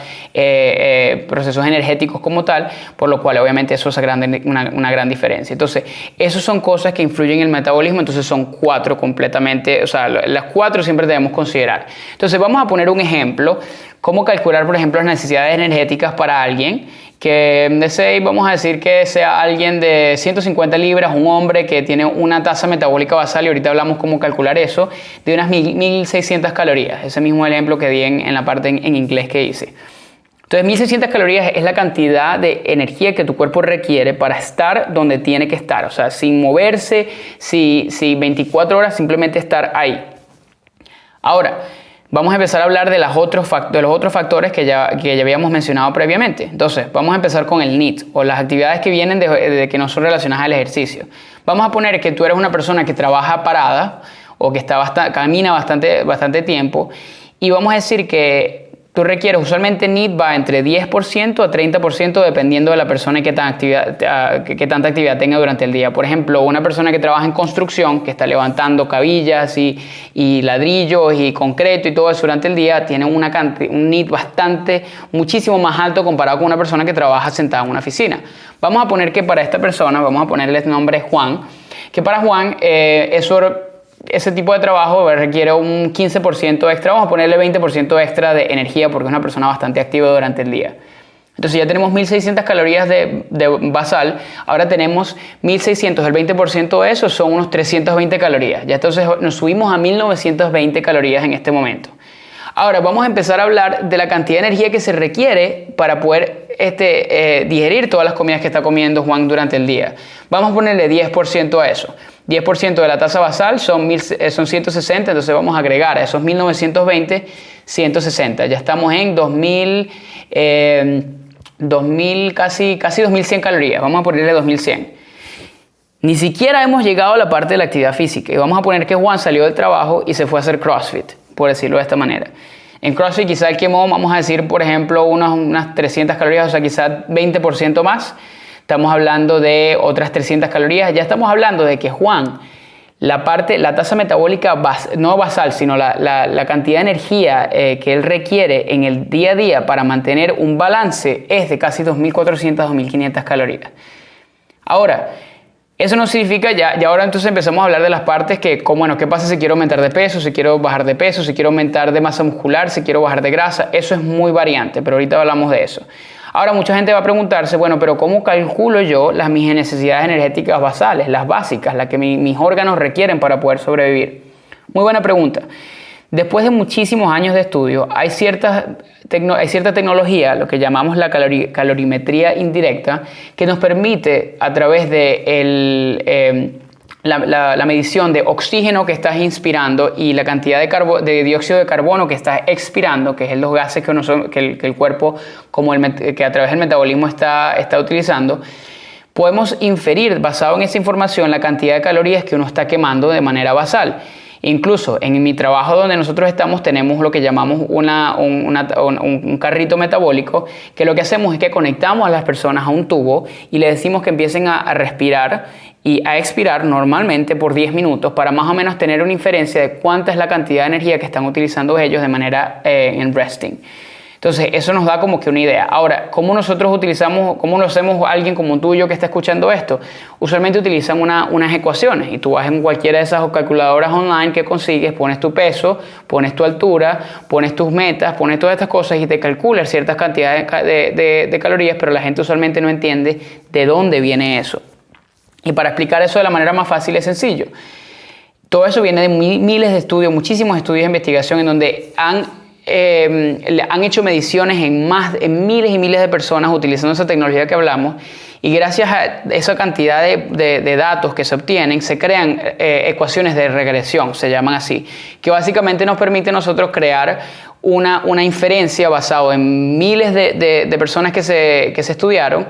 procesos energéticos como tal, por lo cual obviamente eso es una gran diferencia. Entonces, esas son cosas que influyen en el metabolismo, entonces son 4 completamente, o sea, las 4 siempre debemos considerar. Entonces, vamos a poner un ejemplo, cómo calcular, por ejemplo, las necesidades energéticas para alguien que vamos a decir que sea alguien de 150 libras, un hombre que tiene una tasa metabólica basal, y ahorita hablamos cómo calcular eso, de unas 1600 calorías. Ese mismo ejemplo que di en la parte en inglés que hice. Entonces, 1600 calorías es la cantidad de energía que tu cuerpo requiere para estar donde tiene que estar. O sea, sin moverse, si 24 horas, simplemente estar ahí. Ahora, vamos a empezar a hablar de los otros factores que ya habíamos mencionado previamente. Entonces, vamos a empezar con el NEAT, o las actividades que vienen de que no son relacionadas al ejercicio. Vamos a poner que tú eres una persona que trabaja parada o que camina bastante tiempo, y vamos a decir que tú requieres, usualmente NEAT va entre 10% a 30% dependiendo de la persona y qué tanta actividad tenga durante el día. Por ejemplo, una persona que trabaja en construcción, que está levantando cabillas y ladrillos y concreto y todo eso durante el día, tiene un NEAT muchísimo más alto comparado con una persona que trabaja sentada en una oficina. Vamos a poner que para esta persona, vamos a ponerle el nombre Juan, que para Juan ese tipo de trabajo requiere un 15% extra, vamos a ponerle 20% extra de energía porque es una persona bastante activa durante el día. Entonces ya tenemos 1600 calorías de basal, ahora tenemos 1600, el 20% de eso son unos 320 calorías. Ya entonces nos subimos a 1920 calorías en este momento. Ahora vamos a empezar a hablar de la cantidad de energía que se requiere para poder digerir todas las comidas que está comiendo Juan durante el día. Vamos a ponerle 10% a eso. 10% de la tasa basal son 160, entonces vamos a agregar a esos 1920, 160. Ya estamos en 2000, casi 2100 calorías. Vamos a ponerle 2100. Ni siquiera hemos llegado a la parte de la actividad física. Y vamos a poner que Juan salió del trabajo y se fue a hacer CrossFit, por decirlo de esta manera. En CrossFit quizá él quemó, vamos a decir, por ejemplo, unas 300 calorías, o sea, quizá 20% más. Estamos hablando de otras 300 calorías. Ya estamos hablando de que Juan, la tasa metabólica no basal, sino la cantidad de energía que él requiere en el día a día para mantener un balance es de casi 2400 a 2500 calorías. Ahora, eso no significa ya ahora entonces empezamos a hablar de las partes que, ¿qué pasa si quiero aumentar de peso, si quiero bajar de peso, si quiero aumentar de masa muscular, si quiero bajar de grasa? Eso es muy variante, pero ahorita hablamos de eso. Ahora mucha gente va a preguntarse, pero ¿cómo calculo yo mis necesidades energéticas basales, las básicas, las que mis órganos requieren para poder sobrevivir? Muy buena pregunta. Después de muchísimos años de estudio, hay cierta tecnología, lo que llamamos la calorimetría indirecta, que nos permite, a través de la medición de oxígeno que estás inspirando y la cantidad de dióxido de carbono que estás expirando, que es los gases que el cuerpo, que a través del metabolismo está utilizando, podemos inferir, basado en esa información, la cantidad de calorías que uno está quemando de manera basal. Incluso en mi trabajo donde nosotros estamos tenemos lo que llamamos un carrito metabólico, que lo que hacemos es que conectamos a las personas a un tubo y les decimos que empiecen a respirar y a expirar normalmente por 10 minutos para más o menos tener una inferencia de cuánta es la cantidad de energía que están utilizando ellos de manera en resting. Entonces, eso nos da como que una idea. Ahora, ¿cómo nosotros utilizamos, cómo lo hacemos alguien como tú y yo que está escuchando esto? Usualmente utilizan unas ecuaciones y tú vas en cualquiera de esas calculadoras online que consigues, pones tu peso, pones tu altura, pones tus metas, pones todas estas cosas y te calculas ciertas cantidades de calorías, pero la gente usualmente no entiende de dónde viene eso. Y para explicar eso de la manera más fácil es sencillo. Todo eso viene de miles de estudios, muchísimos estudios de investigación en donde han hecho mediciones en miles y miles de personas utilizando esa tecnología que hablamos, y gracias a esa cantidad de datos que se obtienen se crean ecuaciones de regresión, se llaman así, que básicamente nos permite a nosotros crear una inferencia basada en miles de personas que se estudiaron.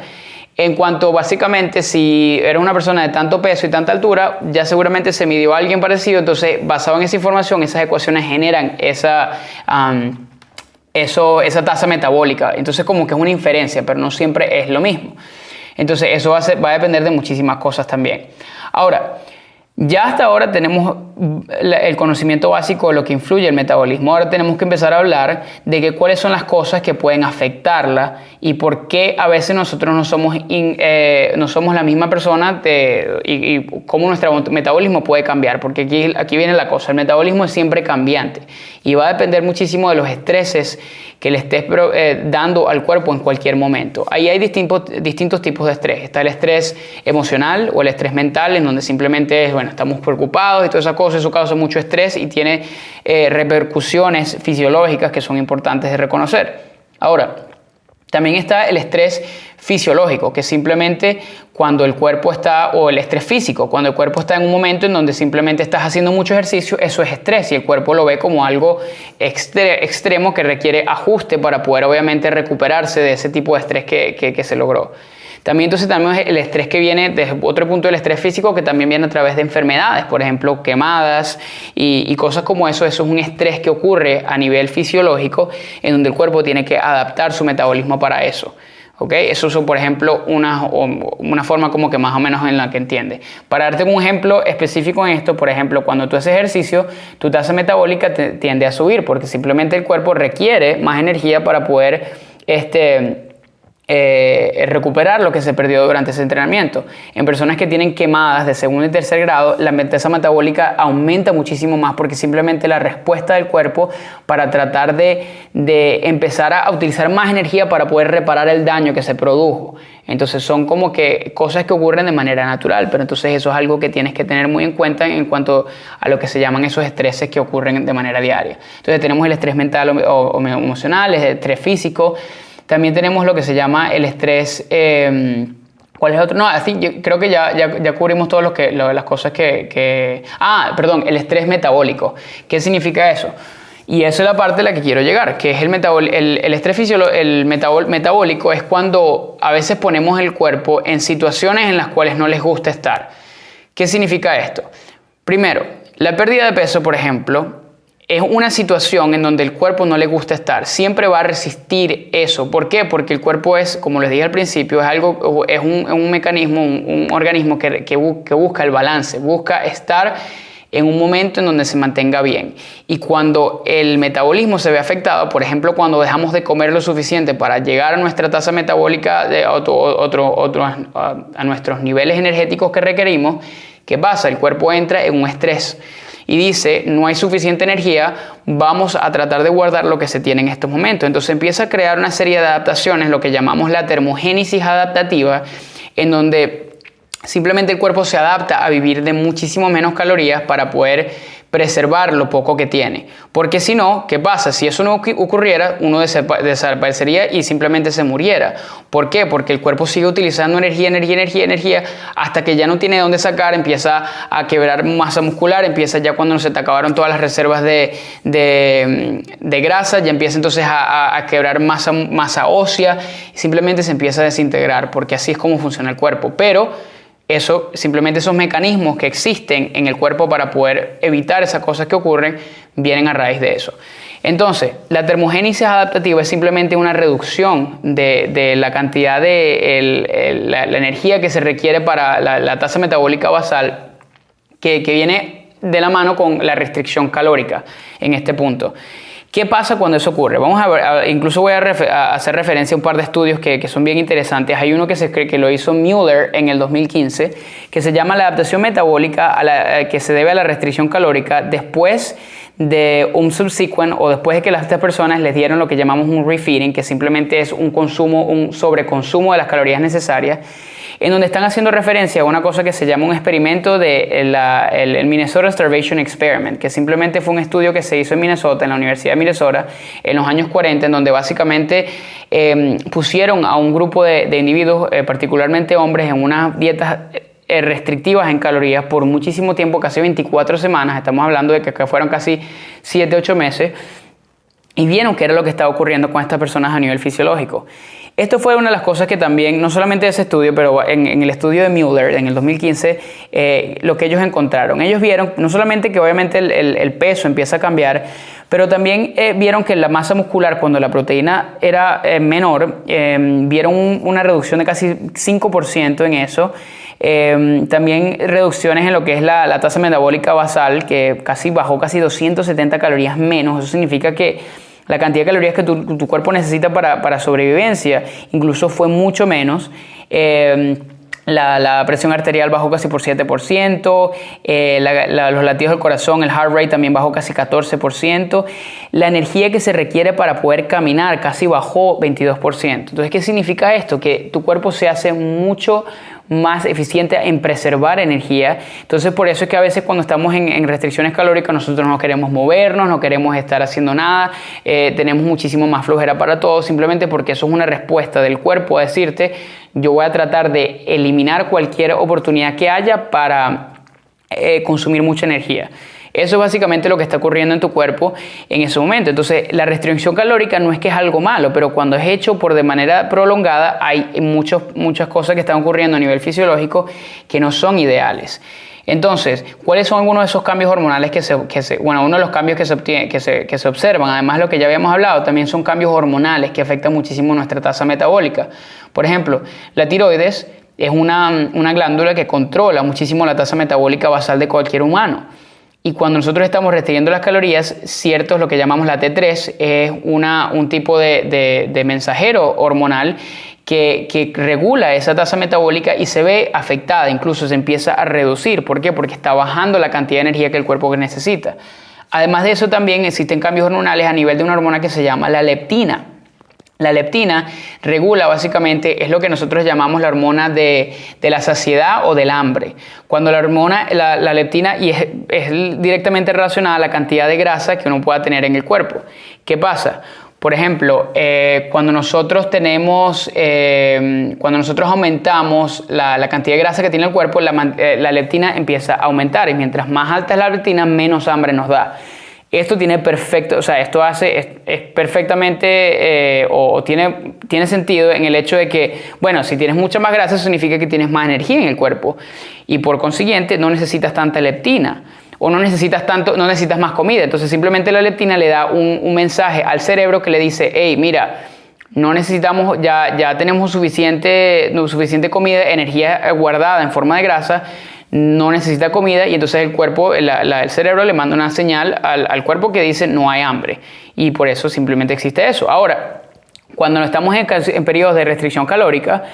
En cuanto básicamente si eres una persona de tanto peso y tanta altura, ya seguramente se midió a alguien parecido, entonces basado en esa información, esas ecuaciones generan esa tasa metabólica. Entonces como que es una inferencia, pero no siempre es lo mismo. Entonces eso va a depender de muchísimas cosas también. Ahora, ya hasta ahora tenemos el conocimiento básico de lo que influye el metabolismo. Ahora tenemos que empezar a hablar de cuáles son las cosas que pueden afectarla y por qué a veces nosotros no somos la misma persona y cómo nuestro metabolismo puede cambiar. Porque aquí viene la cosa, el metabolismo es siempre cambiante y va a depender muchísimo de los estreses que le estés dando al cuerpo en cualquier momento. Ahí hay distintos tipos de estrés. Está el estrés emocional o el estrés mental, en donde simplemente estamos preocupados y todas esas cosas. Eso causa mucho estrés y tiene repercusiones fisiológicas que son importantes de reconocer. Ahora, también está el estrés fisiológico, que simplemente cuando el cuerpo está, o el estrés físico, cuando el cuerpo está en un momento en donde simplemente estás haciendo mucho ejercicio, eso es estrés y el cuerpo lo ve como algo extremo que requiere ajuste para poder obviamente recuperarse de ese tipo de estrés que se logró. También el estrés que viene desde otro punto del estrés físico, que también viene a través de enfermedades, por ejemplo, quemadas y cosas como eso. Eso es un estrés que ocurre a nivel fisiológico en donde el cuerpo tiene que adaptar su metabolismo para eso. ¿Okay? Eso es, por ejemplo, una forma como que más o menos en la que entiende. Para darte un ejemplo específico en esto, por ejemplo, cuando tú haces ejercicio, tu tasa metabólica tiende a subir porque simplemente el cuerpo requiere más energía para poder recuperar lo que se perdió durante ese entrenamiento. En personas que tienen quemadas de segundo y tercer grado, la tasa metabólica aumenta muchísimo más porque simplemente la respuesta del cuerpo para tratar de empezar a utilizar más energía para poder reparar el daño que se produjo. Entonces son como que cosas que ocurren de manera natural, pero entonces eso es algo que tienes que tener muy en cuenta en cuanto a lo que se llaman esos estreses que ocurren de manera diaria. Entonces tenemos el estrés mental o emocional, el estrés físico. También tenemos lo que se llama el estrés. ¿Cuál es otro? No, así yo creo que ya cubrimos todas las cosas el estrés metabólico. ¿Qué significa eso? Y esa es la parte a la que quiero llegar, que es el estrés metabólico es cuando a veces ponemos el cuerpo en situaciones en las cuales no les gusta estar. ¿Qué significa esto? Primero, la pérdida de peso, por ejemplo, es una situación en donde el cuerpo no le gusta estar. Siempre va a resistir eso. ¿Por qué? Porque el cuerpo es, como les dije al principio, es un mecanismo, un organismo que busca el balance, busca estar en un momento en donde se mantenga bien. Y cuando el metabolismo se ve afectado, por ejemplo, cuando dejamos de comer lo suficiente para llegar a nuestra tasa metabólica, a nuestros niveles energéticos que requerimos, ¿qué pasa? El cuerpo entra en un estrés y dice, no hay suficiente energía, vamos a tratar de guardar lo que se tiene en estos momentos. Entonces empieza a crear una serie de adaptaciones, lo que llamamos la termogénesis adaptativa, en donde simplemente el cuerpo se adapta a vivir de muchísimo menos calorías para poder preservar lo poco que tiene. Porque si no, ¿qué pasa? Si eso no ocurriera, uno desaparecería y simplemente se muriera. ¿Por qué? Porque el cuerpo sigue utilizando energía, hasta que ya no tiene dónde sacar, empieza a quebrar masa muscular, empieza ya cuando se te acabaron todas las reservas de grasa, ya empieza entonces a quebrar masa ósea, y simplemente se empieza a desintegrar, porque así es como funciona el cuerpo. Pero simplemente esos mecanismos que existen en el cuerpo para poder evitar esas cosas que ocurren, vienen a raíz de eso. Entonces, la termogénesis adaptativa es simplemente una reducción de la cantidad de la energía que se requiere para la tasa metabólica basal, que viene de la mano con la restricción calórica en este punto. ¿Qué pasa cuando eso ocurre? Vamos a ver, incluso voy a hacer referencia a un par de estudios que son bien interesantes. Hay uno que lo hizo Mueller en el 2015, que se llama la adaptación metabólica que se debe a la restricción calórica después de un subsequent o después de que estas personas les dieron lo que llamamos un refeeding, que simplemente es un sobreconsumo de las calorías necesarias, en donde están haciendo referencia a una cosa que se llama un experimento el Minnesota Starvation Experiment, que simplemente fue un estudio que se hizo en Minnesota, en la Universidad de Minnesota, en los años 40, en donde básicamente pusieron a un grupo de individuos, particularmente hombres, en unas dietas restrictivas en calorías por muchísimo tiempo, casi 24 semanas, estamos hablando de que fueron casi 7-8 meses, y vieron qué era lo que estaba ocurriendo con estas personas a nivel fisiológico. Esto fue una de las cosas que también, no solamente de ese estudio, pero en el estudio de Mueller en el 2015, lo que ellos encontraron. Ellos vieron no solamente que obviamente el peso empieza a cambiar, pero también vieron que la masa muscular, cuando la proteína era menor, vieron una reducción de casi 5% en eso. También reducciones en lo que es la tasa metabólica basal, que bajó casi 270 calorías menos. Eso significa que la cantidad de calorías que tu cuerpo necesita para sobrevivencia incluso fue mucho menos. La presión arterial bajó casi por 7%, los latidos del corazón, el heart rate también bajó casi 14%, la energía que se requiere para poder caminar casi bajó 22%. Entonces, ¿qué significa esto? Que tu cuerpo se hace mucho más eficiente en preservar energía. Entonces, por eso es que a veces cuando estamos en restricciones calóricas nosotros no queremos movernos, no queremos estar haciendo nada, tenemos muchísimo más flojera para todo, simplemente porque eso es una respuesta del cuerpo a decirte: yo voy a tratar de eliminar cualquier oportunidad que haya para consumir mucha energía. Eso es básicamente lo que está ocurriendo en tu cuerpo en ese momento. Entonces, la restricción calórica no es que es algo malo, pero cuando es hecho de manera prolongada, hay muchas cosas que están ocurriendo a nivel fisiológico que no son ideales. Entonces, ¿cuáles son algunos de esos cambios hormonales uno de los cambios que se observan? Además de lo que ya habíamos hablado, también son cambios hormonales que afectan muchísimo nuestra tasa metabólica. Por ejemplo, la tiroides es una glándula que controla muchísimo la tasa metabólica basal de cualquier humano. Y cuando nosotros estamos restringiendo las calorías, cierto, lo que llamamos la T3 es un tipo de mensajero hormonal que regula esa tasa metabólica y se ve afectada, incluso se empieza a reducir. ¿Por qué? Porque está bajando la cantidad de energía que el cuerpo necesita. Además de eso, también existen cambios hormonales a nivel de una hormona que se llama la leptina. La leptina regula básicamente, es lo que nosotros llamamos la hormona de la saciedad o del hambre. Cuando la leptina es directamente relacionada a la cantidad de grasa que uno pueda tener en el cuerpo. ¿Qué pasa? Por ejemplo, cuando nosotros aumentamos la cantidad de grasa que tiene el cuerpo, la leptina empieza a aumentar, y mientras más alta es la leptina, menos hambre nos da. Esto tiene es perfectamente tiene sentido en el hecho de que, bueno, si tienes mucha más grasa, eso significa que tienes más energía en el cuerpo y por consiguiente no necesitas tanta leptina o no necesitas más comida. Entonces simplemente la leptina le da un mensaje al cerebro que le dice: hey, mira, no necesitamos, ya tenemos suficiente comida, energía guardada en forma de grasa, no necesita comida, y entonces el cerebro le manda una señal al cuerpo que dice: no hay hambre, y por eso simplemente existe eso. Ahora, cuando no estamos en periodos de restricción calórica,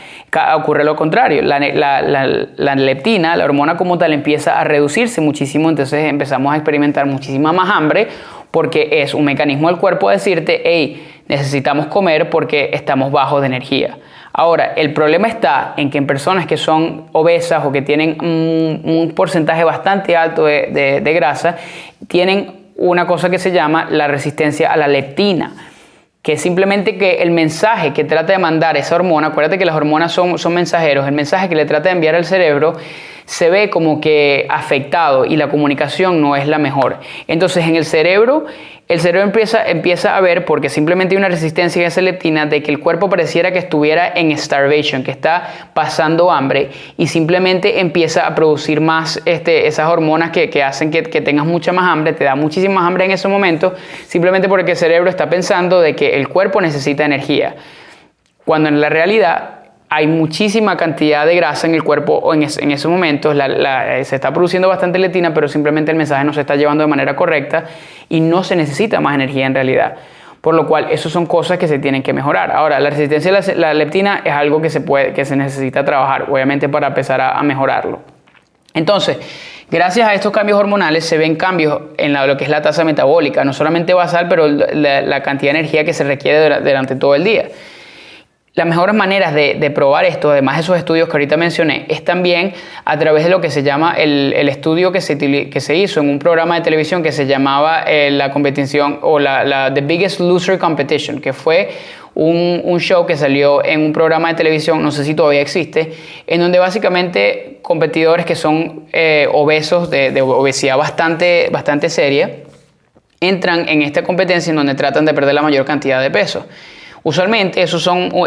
ocurre lo contrario. La leptina, la hormona como tal, empieza a reducirse muchísimo, entonces empezamos a experimentar muchísima más hambre, porque es un mecanismo del cuerpo a decirte: hey, necesitamos comer porque estamos bajos de energía. Ahora, el problema está en que en personas que son obesas o que tienen un porcentaje bastante alto de grasa, tienen una cosa que se llama la resistencia a la leptina, que es simplemente que el mensaje que trata de mandar esa hormona, acuérdate que las hormonas son mensajeros, el mensaje que le trata de enviar al cerebro se ve como que afectado y la comunicación no es la mejor. Entonces en el cerebro empieza a ver, porque simplemente hay una resistencia a esa leptina, de que el cuerpo pareciera que estuviera en starvation, que está pasando hambre, y simplemente empieza a producir más esas hormonas que hacen que tengas mucha más hambre, te da muchísima más hambre en ese momento, simplemente porque el cerebro está pensando de que el cuerpo necesita energía, cuando en la realidad hay muchísima cantidad de grasa en el cuerpo o en esos momentos, se está produciendo bastante leptina, pero simplemente el mensaje no se está llevando de manera correcta y no se necesita más energía en realidad. Por lo cual, esas son cosas que se tienen que mejorar. Ahora, la resistencia a la leptina es algo que se necesita trabajar, obviamente, para empezar a mejorarlo. Entonces, gracias a estos cambios hormonales se ven cambios en lo que es la tasa metabólica, no solamente basal, pero la cantidad de energía que se requiere durante todo el día. Las mejores maneras de probar esto, además de esos estudios que ahorita mencioné, es también a través de lo que se llama el estudio que se hizo en un programa de televisión que se llamaba la competición o The Biggest Loser Competition, que fue un show que salió en un programa de televisión, no sé si todavía existe, en donde básicamente competidores que son obesos, de obesidad bastante seria, entran en esta competencia en donde tratan de perder la mayor cantidad de peso. Usualmente eso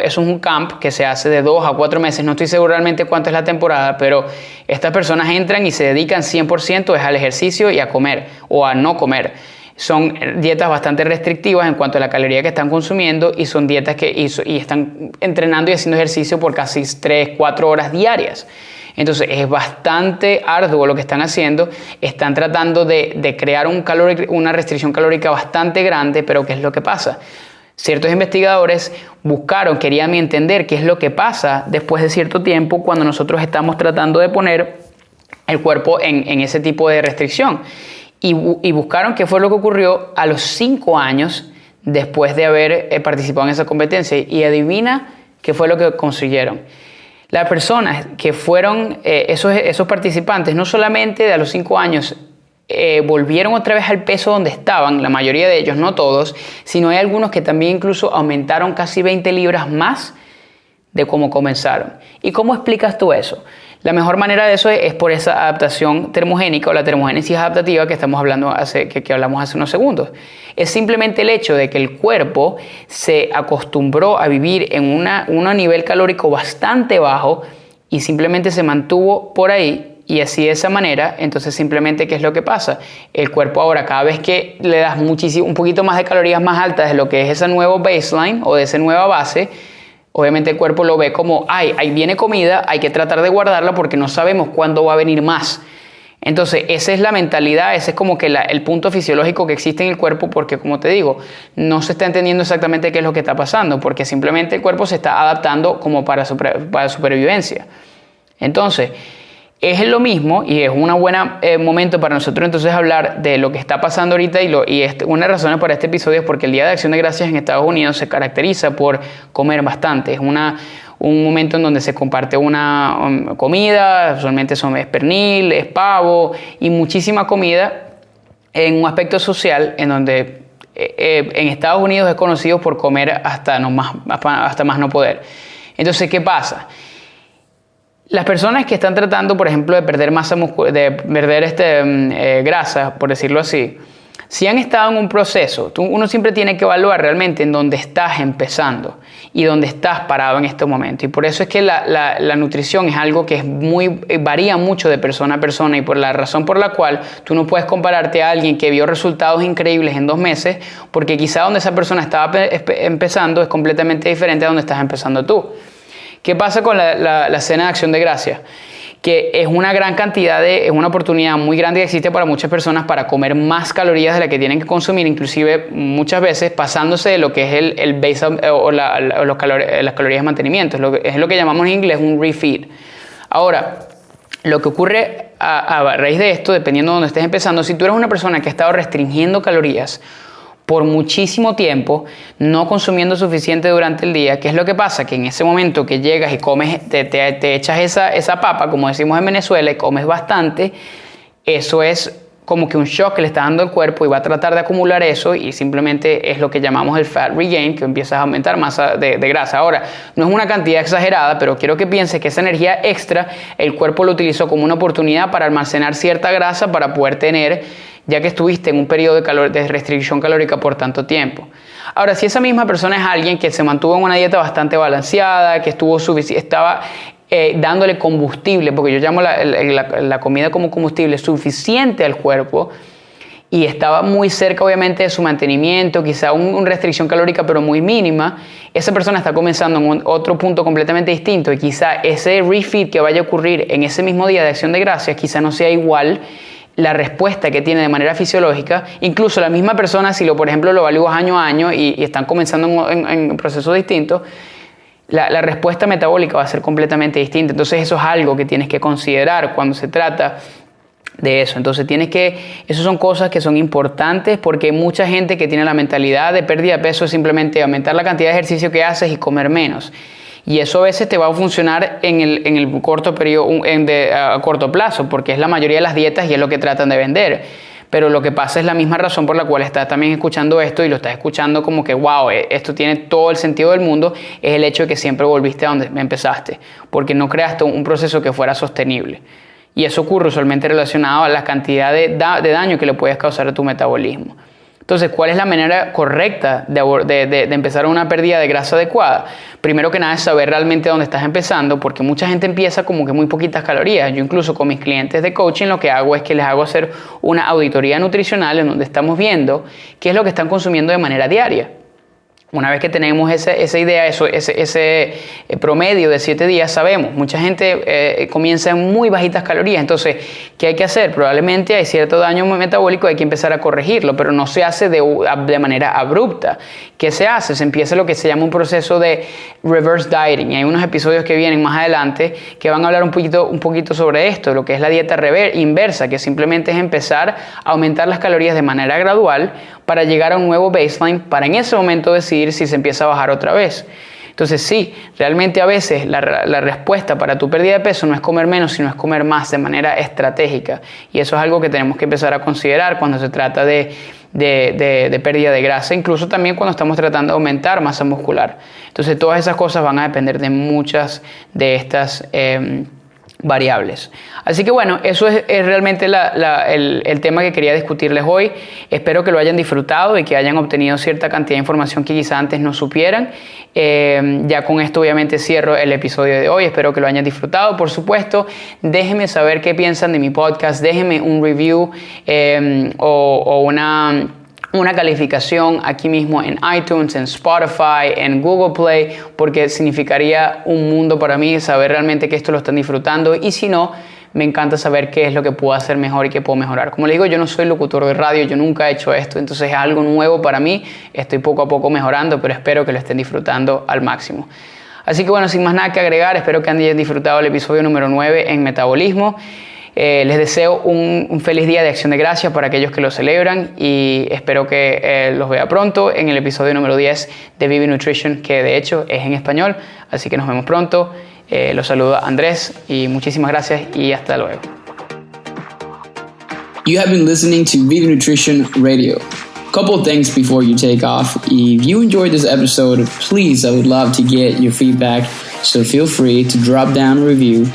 es un camp que se hace de 2 a 4 meses, no estoy seguro realmente cuánto es la temporada, pero estas personas entran y se dedican 100% al ejercicio y a comer o a no comer. Son dietas bastante restrictivas en cuanto a la caloría que están consumiendo y son dietas y están entrenando y haciendo ejercicio por casi 3-4 horas diarias. Entonces es bastante arduo lo que están haciendo, están tratando de crear una restricción calórica bastante grande, pero ¿qué es lo que pasa? Ciertos investigadores querían entender qué es lo que pasa después de cierto tiempo cuando nosotros estamos tratando de poner el cuerpo en ese tipo de restricción. Y buscaron qué fue lo que ocurrió a los 5 años después de haber participado en esa competencia. Y adivina qué fue lo que consiguieron. Las personas que fueron esos participantes, no solamente a los 5 años, volvieron otra vez al peso donde estaban, la mayoría de ellos, no todos, sino hay algunos que también incluso aumentaron casi 20 libras más de cómo comenzaron. ¿Y cómo explicas tú eso? La mejor manera de eso es por esa adaptación termogénica o la termogénesis adaptativa que estamos hablando que hablamos hace unos segundos. Es simplemente el hecho de que el cuerpo se acostumbró a vivir en un nivel calórico bastante bajo y simplemente se mantuvo por ahí. Y así de esa manera, entonces simplemente ¿qué es lo que pasa? El cuerpo ahora cada vez que le das un poquito más de calorías más altas de lo que es ese nuevo baseline o de esa nueva base, obviamente el cuerpo lo ve como, ahí viene comida, hay que tratar de guardarla porque no sabemos cuándo va a venir más. Entonces esa es la mentalidad, ese es como que el punto fisiológico que existe en el cuerpo porque como te digo, no se está entendiendo exactamente qué es lo que está pasando porque simplemente el cuerpo se está adaptando como para supervivencia. Entonces, es lo mismo y es un buen momento para nosotros entonces hablar de lo que está pasando ahorita una de las razones para este episodio es porque el Día de Acción de Gracias en Estados Unidos se caracteriza por comer bastante. Es un momento en donde se comparte una comida, usualmente es pernil, es pavo y muchísima comida en un aspecto social en donde en Estados Unidos es conocido por comer hasta más no poder. Entonces, ¿qué pasa? Las personas que están tratando, por ejemplo, de perder masa grasa, por decirlo así, si han estado en un proceso, uno siempre tiene que evaluar realmente en dónde estás empezando y dónde estás parado en este momento. Y por eso es que la nutrición es algo que varía mucho de persona a persona y por la razón por la cual tú no puedes compararte a alguien que vio resultados increíbles en 2 meses porque quizá donde esa persona estaba empezando es completamente diferente a donde estás empezando tú. ¿Qué pasa con la cena de acción de gracias? Que es una gran cantidad es una oportunidad muy grande que existe para muchas personas para comer más calorías de las que tienen que consumir, inclusive muchas veces pasándose de lo que es el base o las calorías de mantenimiento, es lo que llamamos en inglés un refeed. Ahora, lo que ocurre a raíz de esto, dependiendo de dónde estés empezando, si tú eres una persona que ha estado restringiendo calorías por muchísimo tiempo, no consumiendo suficiente durante el día, ¿qué es lo que pasa? Que en ese momento que llegas y comes, te echas esa papa, como decimos en Venezuela, y comes bastante, eso es como que un shock que le está dando el cuerpo y va a tratar de acumular eso y simplemente es lo que llamamos el fat regain, que empiezas a aumentar masa de grasa. Ahora, no es una cantidad exagerada, pero quiero que pienses que esa energía extra el cuerpo lo utilizó como una oportunidad para almacenar cierta grasa para poder tener, ya que estuviste en un periodo de restricción calórica por tanto tiempo. Ahora, si esa misma persona es alguien que se mantuvo en una dieta bastante balanceada, que estaba dándole combustible, porque yo llamo la comida como combustible suficiente al cuerpo, y estaba muy cerca obviamente de su mantenimiento, quizá una restricción calórica pero muy mínima, esa persona está comenzando en otro punto completamente distinto y quizá ese refeed que vaya a ocurrir en ese mismo día de acción de gracias quizá no sea igual la respuesta que tiene de manera fisiológica. Incluso la misma persona, si por ejemplo lo evalúas año a año y están comenzando en procesos distintos, la respuesta metabólica va a ser completamente distinta. Entonces eso es algo que tienes que considerar cuando se trata de eso. Entonces esas son cosas que son importantes porque hay mucha gente que tiene la mentalidad de pérdida de peso es simplemente aumentar la cantidad de ejercicio que haces y comer menos. Y eso a veces te va a funcionar en el corto periodo, a corto plazo, porque es la mayoría de las dietas y es lo que tratan de vender. Pero lo que pasa es la misma razón por la cual estás también escuchando esto y lo estás escuchando como que wow, esto tiene todo el sentido del mundo, es el hecho de que siempre volviste a donde empezaste, porque no creaste un proceso que fuera sostenible. Y eso ocurre usualmente relacionado a la cantidad de daño que le puedes causar a tu metabolismo. Entonces, ¿cuál es la manera correcta de empezar una pérdida de grasa adecuada? Primero que nada es saber realmente dónde estás empezando, porque mucha gente empieza como que muy poquitas calorías. Yo incluso con mis clientes de coaching lo que hago es que les hago hacer una auditoría nutricional en donde estamos viendo qué es lo que están consumiendo de manera diaria. Una vez que tenemos esa idea, ese promedio de 7 días, sabemos, mucha gente comienza en muy bajitas calorías. Entonces, ¿qué hay que hacer? Probablemente hay cierto daño metabólico, hay que empezar a corregirlo, pero no se hace de manera abrupta. ¿Qué se hace? Se empieza lo que se llama un proceso de reverse dieting. Y hay unos episodios que vienen más adelante que van a hablar un poquito sobre esto, lo que es la dieta inversa, que simplemente es empezar a aumentar las calorías de manera gradual para llegar a un nuevo baseline, para en ese momento decidir si se empieza a bajar otra vez. Entonces sí, realmente a veces la respuesta para tu pérdida de peso no es comer menos, sino es comer más de manera estratégica. Y eso es algo que tenemos que empezar a considerar cuando se trata de pérdida de grasa, incluso también cuando estamos tratando de aumentar masa muscular. Entonces todas esas cosas van a depender de muchas de estas variables. Así que bueno, eso es realmente el tema que quería discutirles hoy. Espero que lo hayan disfrutado y que hayan obtenido cierta cantidad de información que quizá antes no supieran. Ya con esto obviamente cierro el episodio de hoy. Espero que lo hayan disfrutado. Por supuesto, déjenme saber qué piensan de mi podcast. Déjenme un review o una calificación aquí mismo en iTunes, en Spotify, en Google Play, porque significaría un mundo para mí saber realmente que esto lo están disfrutando, y si no, me encanta saber qué es lo que puedo hacer mejor y qué puedo mejorar. Como les digo, yo no soy locutor de radio, yo nunca he hecho esto, entonces es algo nuevo para mí, estoy poco a poco mejorando, pero espero que lo estén disfrutando al máximo. Así que bueno, sin más nada que agregar, espero que hayan disfrutado el episodio número 9 en Metabolismo. Les deseo un feliz día de Acción de Gracias para aquellos que lo celebran y espero que los vea pronto en el episodio número 10 de Vive Nutrition, que de hecho es en español, así que nos vemos pronto. Los saluda Andrés y muchísimas gracias y hasta luego. You have been listening to Vive Nutrition Radio. Couple things before you take off. If you enjoyed this episode, please, I would love to get your feedback, so feel free to drop down a review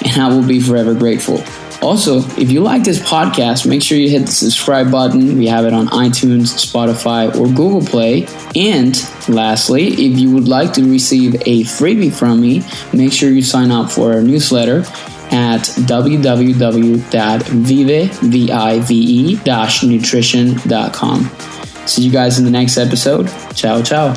and I will be forever grateful. Also, if you like this podcast, make sure you hit the subscribe button. We have it on iTunes, Spotify, or Google Play. And lastly, if you would like to receive a freebie from me, make sure you sign up for our newsletter at www.vive-nutrition.com. See you guys in the next episode. Ciao, ciao.